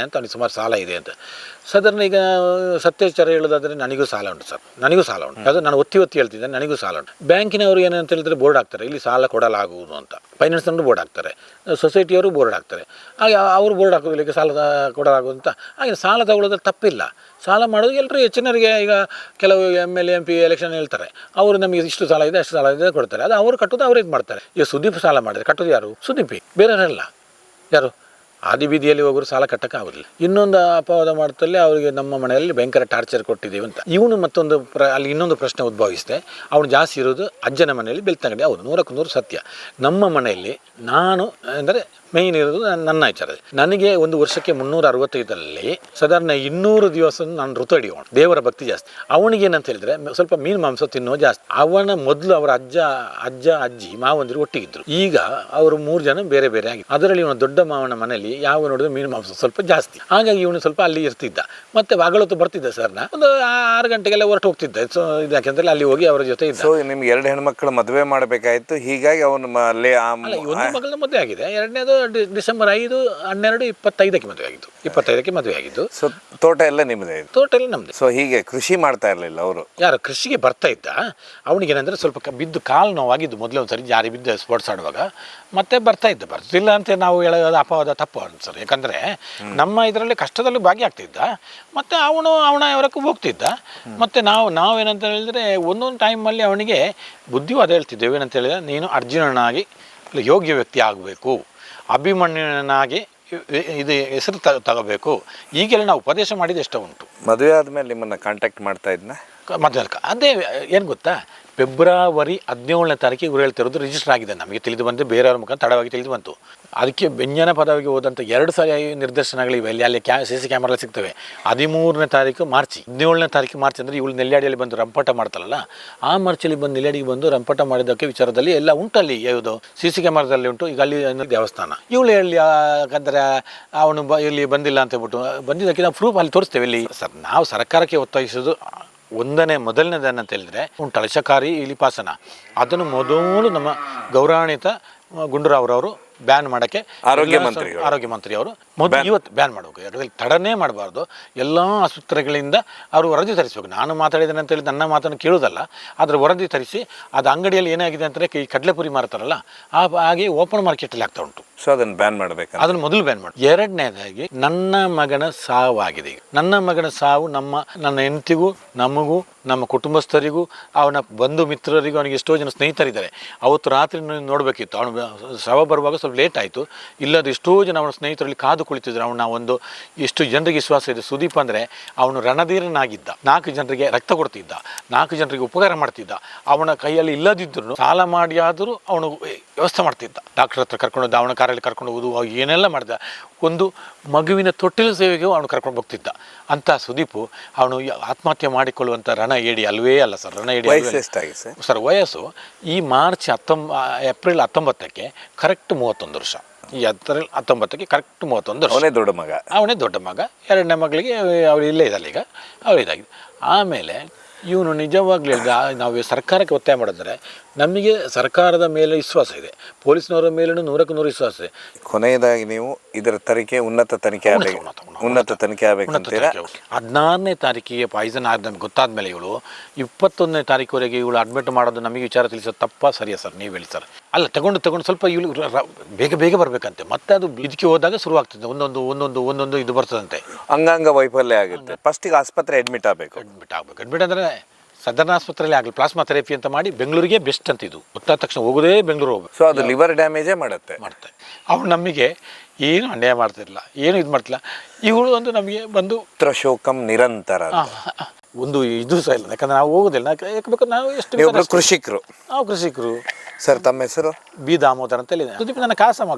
ಅಂತ ಅವನಿಗೆ ಸುಮಾರು ಸಾಲ ಇದೆ ಅಂತ. ಸಾಧಾರಣ ಈಗ ಸತ್ಯಾಚಾರ ಹೇಳೋದಾದರೆ ನನಗೂ ಸಾಲ ಉಂಟು ಸರ್, ಅದು ನಾನು ಒತ್ತಿ ಹೇಳ್ತಿದ್ದೆ, ನನಗೂ ಸಾಲ ಉಂಟು. ಬ್ಯಾಂಕಿನವರು ಏನಂತ ಹೇಳಿದರೆ ಬೋರ್ಡ್ ಹಾಕ್ತಾರೆ, ಇಲ್ಲಿ ಸಾಲ ಕೊಡಲಾಗುವುದು ಅಂತ. ಫೈನಾನ್ಸ್ನವರು ಬೋರ್ಡ್ ಹಾಕ್ತಾರೆ, ಸೊಸೈಟಿಯವರು ಬೋರ್ಡ್ ಹಾಕ್ತಾರೆ. ಹಾಗೆ ಅವರು ಬೋರ್ಡ್ ಹಾಕೋದಿಲ್ಲ ಸಾಲ ಕೊಡಲಾಗುವುದು ಅಂತ. ಹಾಗೆ ಸಾಲ ತಗೊಳ್ಳೋದ್ರಲ್ಲಿ ತಪ್ಪಿಲ್ಲ. ಸಾಲ ಮಾಡೋದು ಎಲ್ಲರೂ ಹೆಚ್ಚಿನವರಿಗೆ. ಈಗ ಕೆಲವು MLA MP ಎಲೆಕ್ಷನ್ ಹೇಳ್ತಾರೆ, ಅವರು ನಮಗೆ ಇಷ್ಟು ಸಾಲ ಇದೆ ಅಷ್ಟು ಸಾಲ ಇದೆ ಕೊಡ್ತಾರೆ. ಅದು ಅವರು ಕಟ್ಟೋದು ಅವ್ರು ಇದು ಮಾಡ್ತಾರೆ. ಈಗ ಸುದೀಪ್ ಸಾಲ ಮಾಡಿದರೆ ಕಟ್ಟೋದು ಯಾರು? ಸುದೀಪಿ, ಬೇರೆಯವರೆಲ್ಲ ಯಾರು? ಆದಿ ಬೀದಿಯಲ್ಲಿ ಹೋಗೋರು ಸಾಲ ಕಟ್ಟೋಕ್ಕಾಗೋದಿಲ್ಲ. ಇನ್ನೊಂದು ಅಪವಾದ ಮಾಡ್ತಲ್ಲಿ ಅವರಿಗೆ ನಮ್ಮ ಮನೆಯಲ್ಲಿ ಭಯಂಕರ ಟಾರ್ಚರ್ ಕೊಟ್ಟಿದ್ದೀವಿ ಅಂತ. ಇವನು ಮತ್ತೊಂದು ಅಲ್ಲಿ ಇನ್ನೊಂದು ಪ್ರಶ್ನೆ ಉದ್ಭವಿಸಿದೆ. ಅವನು ಜಾಸ್ತಿ ಇರೋದು ಅಜ್ಜನ ಮನೆಯಲ್ಲಿ ಬೆಳ್ತಂಗಡಿ. ಹೌದು, 100ಕ್ಕೆ 100 ಸತ್ಯ. ನಮ್ಮ ಮನೆಯಲ್ಲಿ ನಾನು ಅಂದರೆ ಮೇಯ್ನ್ ಇರೋದು ನನ್ನ ವಿಚಾರ. ನನಗೆ ಒಂದು ವರ್ಷಕ್ಕೆ 365ರಲ್ಲಿ ಸಾಧಾರಣ 200 ದಿವಸ ನಾನು ಋತು ಹಿಡಿಯೋಣ. ದೇವರ ಭಕ್ತಿ ಜಾಸ್ತಿ. ಅವನಿಗೇನಂತ ಹೇಳಿದರೆ ಸ್ವಲ್ಪ ಮೀನು ಮಾಂಸ ತಿನ್ನೋ ಜಾಸ್ತಿ. ಅವನ ಮೊದಲು ಅವರ ಅಜ್ಜ ಅಜ್ಜಿ ಮಾವಂದಿರು ಒಟ್ಟಿಗಿದ್ರು. ಈಗ ಅವರು 3 ಜನ ಬೇರೆ ಬೇರೆ ಆಗಿದ್ರು. ಅದರಲ್ಲಿ ಇವನ ದೊಡ್ಡ ಮಾವನ ಮನೆಯಲ್ಲಿ ಯಾವ ನೋಡಿದ್ರೆ ಮೀನು ಮಾಂಸ ಸ್ವಲ್ಪ ಜಾಸ್ತಿ. ಹಾಗಾಗಿ ಇವನು ಸ್ವಲ್ಪ ಅಲ್ಲಿ ಇರ್ತಿದ್ದ. ಮತ್ತೆ ಬಾಗಳೊತ್ತು ಬರ್ತಿದ್ದ ಸರ್ನ ಒಂದು 6 ಗಂಟೆಗೆಲ್ಲ ಹೊರಟು ಹೋಗ್ತಿದ್ದ. ಸೊ ಯಾಕೆಂದ್ರೆ ಅಲ್ಲಿ ಹೋಗಿ ಅವರ ಜೊತೆ ಇದ್ದ. ಸೊ ನಿಮ್ಗೆ 2 ಹೆಣ್ಮಕ್ಳು ಮದುವೆ ಮಾಡಬೇಕಾಯ್ತು. ಹೀಗಾಗಿ ಅವನು ಒಂದು ಮಗಳ ಮದುವೆ ಆಗಿದೆ. 2ನೇದು ಡಿಸೆಂಬರ್ 5, 12, 25ಕ್ಕೆ ಮದುವೆ ಆಗಿದ್ದು. 25ಕ್ಕೆ ಮದುವೆ ಆಗಿದ್ದು. ಸೊ ತೋಟ ಎಲ್ಲ ನಿಮ್ಮದೇ? ತೋಟ ಎಲ್ಲ ನಮ್ಮದೇ. ಸೊ ಹೀಗೆ ಕೃಷಿ ಮಾಡ್ತಾ ಇರಲಿಲ್ಲ ಅವರು? ಯಾರು ಕೃಷಿಗೆ ಬರ್ತಾ ಇದ್ದ. ಅವನಿಗೇನಂದ್ರೆ ಸ್ವಲ್ಪ ಬಿದ್ದು ಕಾಲು ನೋವಾಗಿದ್ದು ಮೊದಲೇ ಒಂದ್ಸರಿ ಜಾರಿ ಬಿದ್ದು ಸ್ಪೋರ್ಟ್ಸ್ ಆಡುವಾಗ. ಮತ್ತೆ ಬರ್ತಿಲ್ಲ ಅಂತ ನಾವು ಹೇಳೋದು ಅಪವಾದ ತಪ್ಪು ಸರ್. ಯಾಕಂದರೆ ನಮ್ಮ ಇದರಲ್ಲಿ ಕಷ್ಟದಲ್ಲಿ ಭಾಗಿಯಾಗ್ತಿದ್ದ. ಮತ್ತು ಅವರಕ್ಕೂ ಹೋಗ್ತಿದ್ದ. ಮತ್ತು ನಾವೇನಂತ ಹೇಳಿದರೆ ಒಂದೊಂದು ಟೈಮಲ್ಲಿ ಅವನಿಗೆ ಬುದ್ಧಿವಾದ ಹೇಳ್ತಿದ್ದೇವೆ. ಏನಂತ ಹೇಳಿದರೆ, ನೀನು ಅರ್ಜುನನಾಗಿ ಯೋಗ್ಯ ವ್ಯಕ್ತಿ ಆಗಬೇಕು, ಅಭಿಮನ್ಯುನಾಗಿ ಇದು ಹೆಸರು ತಗೋಬೇಕು, ಈಗೆಲ್ಲ ನಾವು ಉಪದೇಶ ಮಾಡಿದ ಎಷ್ಟೋ ಉಂಟು. ಮದುವೆ ಆದಮೇಲೆ ನಿಮ್ಮನ್ನು ಕಾಂಟ್ಯಾಕ್ಟ್ ಮಾಡ್ತಾ ಇದ್ನ? ಮದುವೆ ಅದೇ ಏನು ಗೊತ್ತಾ, ಫೆಬ್ರವರಿ 17ನೇ ತಾರೀಕಿಗೆ ಇವ್ರು ಹೇಳ್ತಿರೋದು ರಿಜಿಸ್ಟರ್ ಆಗಿದೆ. ನಮಗೆ ತಿಳಿದು ಬಂದು ಬೇರೆಯವ್ರ ಮುಖಾಂತರ ತಡವಾಗಿ ತಿಳಿದು ಬಂತು. ಅದಕ್ಕೆ ಬೆಂಜನ ಪದವಿಗೆ ಹೋದಂಥ 2 ಸಾರಿ ನಿರ್ದೇಶನಗಳಿವೆ. ಅಲ್ಲಿ CC ಕ್ಯಾಮರಾ ಸಿಗ್ತವೆ. 13ನೇ ತಾರೀಕು ಮಾರ್ಚ್, 17ನೇ ತಾರೀಕು ಮಾರ್ಚ್ ಅಂದರೆ ಇವಳು ನೆಲ್ಯಾಡಿಯಲ್ಲಿ ಬಂದು ರಂಪಾಟ ಮಾಡ್ತಾರಲ್ಲ, ಆ ಮಾರ್ಚಲ್ಲಿ ಬಂದು ನೆಲ್ಯಾಡಿಗೆ ಬಂದು ರಂಪಾಟ ಮಾಡಿದ್ದಕ್ಕೆ ವಿಚಾರದಲ್ಲಿ ಎಲ್ಲ ಉಂಟಲ್ಲಿ. ಯಾವುದು CC ಕ್ಯಾಮರಾದಲ್ಲಿ ಉಂಟು. ಈಗ ಅಲ್ಲಿ ದೇವಸ್ಥಾನ ಇವಳು ಹೇಳಿ ಯಾಕಂದರೆ ಅವನು ಇಲ್ಲಿ ಬಂದಿಲ್ಲ ಅಂತ ಹೇಳ್ಬಿಟ್ಟು ಬಂದಿದ್ದಕ್ಕೆ ನಾವು ಪ್ರೂಫ್ ಅಲ್ಲಿ ತೋರಿಸ್ತೇವೆ. ಇಲ್ಲಿ ಸರ್ ನಾವು ಸರ್ಕಾರಕ್ಕೆ ಒತ್ತಾಯಿಸೋದು ಮೊದಲನೇದೇನಂತ ಹೇಳಿದ್ರೆ ಉಂಟಲ್ಲ ಶಕಾರಿ ಇಲಿಪಾಸನ, ಅದನ್ನು ಮೊದಲು ನಮ್ಮ ಗೌರವಾನ್ವಿತ ಗುಂಡೂರಾವ್ರವರು ಬ್ಯಾನ್ ಮಾಡೋಕ್ಕೆ ಆರೋಗ್ಯ ಮಂತ್ರಿ ಅವರು ಮೊದಲು ಇವತ್ತು ಬ್ಯಾನ್ ಮಾಡಬೇಕು. ಯಾಕಂದರೆ ತಡನೇ ಮಾಡಬಾರ್ದು. ಎಲ್ಲ ಆಸ್ಪತ್ರೆಗಳಿಂದ ಅವರು ವರದಿ ತರಿಸಬೇಕು. ನಾನು ಮಾತಾಡಿದ್ದೇನೆ ಅಂತ ಹೇಳಿ ನನ್ನ ಮಾತನ್ನು ಕೇಳೋದಲ್ಲ, ಆದರೆ ವರದಿ ತರಿಸಿ ಅದು ಅಂಗಡಿಯಲ್ಲಿ ಏನಾಗಿದೆ ಅಂತಂದರೆ ಈ ಕಡಲೆಪುರಿ ಮಾರ್ತಾರಲ್ಲ ಹಾಗೆ ಓಪನ್ ಮಾರ್ಕೆಟಲ್ಲಿ ಆಗ್ತಾ ಉಂಟು. ಸೊ ಅದನ್ನು ಬ್ಯಾನ್ ಮಾಡಬೇಕು. ಅದನ್ನು ಮೊದಲು ಬ್ಯಾನ್ ಮಾಡಿ. ಎರಡನೇದಾಗಿ ನನ್ನ ಮಗನ ಸಾವಾಗಿದೆ. ಈಗ ನನ್ನ ಮಗನ ಸಾವು ನನ್ನ ಹೆಂಡತಿಗೂ ನಮಗೂ ನಮ್ಮ ಕುಟುಂಬಸ್ಥರಿಗೂ ಅವನ ಬಂಧು ಮಿತ್ರರಿಗೂ ಅವನಿಗೆ ಎಷ್ಟೋ ಜನ ಸ್ನೇಹಿತರಿದ್ದಾರೆ. ಅವತ್ತು ರಾತ್ರಿ ನೋಡಬೇಕಿತ್ತು. ಅವನು ಶವ ಬರುವಾಗ ಸ್ವಲ್ಪ ಲೇಟ್ ಆಯಿತು. ಇಲ್ಲದ ಎಷ್ಟೋ ಜನ ಅವನ ಸ್ನೇಹಿತರಲ್ಲಿ ಕಾದು ಕುಳಿತಿದ್ರು. ಅವನ ಒಂದು ಎಷ್ಟು ಜನರಿಗೆ ವಿಶ್ವಾಸ ಇದೆ. ಸುದೀಪ್ ಅಂದರೆ ಅವನು ರಣಧೀರನಾಗಿದ್ದ. 4 ಜನರಿಗೆ ರಕ್ತ ಕೊಡ್ತಿದ್ದ, 4 ಜನರಿಗೆ ಉಪಕಾರ ಮಾಡ್ತಿದ್ದ. ಅವನ ಕೈಯಲ್ಲಿ ಇಲ್ಲದಿದ್ದರೂ ಸಾಲ ಮಾಡಿ ಆದರೂ ಅವನು ವ್ಯವಸ್ಥೆ ಮಾಡ್ತಿದ್ದ. ಡಾಕ್ಟರ್ ಹತ್ರ ಕರ್ಕೊಂಡು ಅವನ ಕಾರಲ್ಲಿ ಕರ್ಕೊಂಡು ಹೋಗುದು ಏನೆಲ್ಲ ಮಾಡಿದ. ಒಂದು ಮಗುವಿನ ತೊಟ್ಟಿಲು ಸೇವೆಗೂ ಅವನು ಕರ್ಕೊಂಡು ಹೋಗ್ತಿದ್ದ. ಅಂತ ಸುದೀಪು ಅವನು ಆತ್ಮಹತ್ಯೆ ಮಾಡಿಕೊಳ್ಳುವಂಥ ರಣ ಏಡಿ ಅಲ್ವೇ ಅಲ್ಲ ಸರ್. ರಣ ಏಡಿ ಸರ್ ವಯಸ್ಸು ಈ ಏಪ್ರಿಲ್ 19ಕ್ಕೆ ಕರೆಕ್ಟ್ 31 ವರ್ಷ. ಈ ಏಪ್ರಿಲ್ 19ಕ್ಕೆ ಕರೆಕ್ಟ್ 31 ವರ್ಷ. ಅವನೇ ದೊಡ್ಡ ಮಗ. ಎರಡನೇ ಮಗಳಿಗೆ ಅವಳು ಇಲ್ಲೇ ಇದ್ದಲ್ಲ ಈಗ, ಅವಳು ಇದಾಗಿದೆ. ಆಮೇಲೆ ಇವನು ನಿಜವಾಗ್ಲೂ ಹೇಳಿದ ನಾವು ಸರ್ಕಾರಕ್ಕೆ ಒತ್ತಾಯ ಮಾಡಿದ್ರೆ ನಮಗೆ ಸರ್ಕಾರದ ಮೇಲೆ ವಿಶ್ವಾಸ ಇದೆ, ಪೊಲೀಸ್ನವರ ಮೇಲೂ 100ಕ್ಕೆ 100 ವಿಶ್ವಾಸ ಇದೆ. ಕೊನೆಯದಾಗಿ ನೀವು ಇದರ ತನಿಖೆ ಉನ್ನತ ತನಿಖೆ ಆಗಬೇಕು. 16ನೇ ತಾರೀಕಿಗೆ ಪಾಯ್ಸನ್ ಆದ ನಮ್ಗೆ ಗೊತ್ತಾದ ಮೇಲೆ ಇವಳು 21ನೇ ತಾರೀಕುವರೆಗೆ ಇವಳು ಅಡ್ಮಿಟ್ ಮಾಡೋದು ನಮಗೆ ವಿಚಾರ ತಿಳಿಸೋದು ತಪ್ಪಾ ಸರಿಯಾ ಸರ್? ನೀವು ಹೇಳಿ ಸರ್. ಅಲ್ಲ ತಗೊಂಡು ಸ್ವಲ್ಪ ಇವಳು ಬೇಗ ಬರಬೇಕಂತೆ. ಮತ್ತೆ ಅದು ಇದಕ್ಕೆ ಹೋದಾಗ ಶುರುವಾಗ್ತದೆ ಒಂದೊಂದು ಇದು ಬರ್ತದಂತೆ. ಅಂಗಾಂಗ ವೈಫಲ್ಯ ಆಗುತ್ತೆ. ಫಸ್ಟಿಗೆ ಆಸ್ಪತ್ರೆ ಅಡ್ಮಿಟ್ ಆಗಬೇಕು. ಅಡ್ಮಿಟ್ ಅಂದರೆ ಸದರ್ನ ಆಸ್ಪತ್ರೆಯಲ್ಲಿ ಆಗಲಿ ಪ್ಲಾಸ್ಮಾ ಥೆರಪಿ ಅಂತ ಮಾಡಿ ಬೆಂಗಳೂರಿಗೆ ಬೆಸ್ಟ್ ಅಂತ. ಇದು ಗೊತ್ತಾದ ತಕ್ಷಣ ಹೋಗೋದೇ ಬೆಂಗಳೂರು ಹೋಗ್ಬೇಕು. ಸೊ ಅದು ಲಿವರ್ ಡ್ಯಾಮೇಜೇ ಮಾಡುತ್ತೆ. ಅವಳು ನಮಗೆ ಏನು ಅನ್ಯಾಯ ಮಾಡ್ತಿರಲಿಲ್ಲ, ಏನು ಇದು ಮಾಡ್ತಿಲ್ಲ. ಇವಳು ಒಂದು ನಮಗೆ ಬಂದು ಶೋಕಂ ನಿರಂತರ ಒಂದು ಇದು ಸಹ ಇಲ್ಲ. ಯಾಕಂದ್ರೆ ನಾವು ಹೋಗೋದಿಲ್ಲ. ಯಾಕೆ ನಾವು ಎಷ್ಟು ಕೃಷಿಕರು. ನಾವು ಕೃಷಿಕರು. ಸರ್ ತಮ್ಮ ಹೆಸರು? ಬಿ ದಾಮೋದರ್ ಅಂತ ಹೇಳಿದೆ. ಸುದೀಪ್ ನನ್ನ ಕಾಸ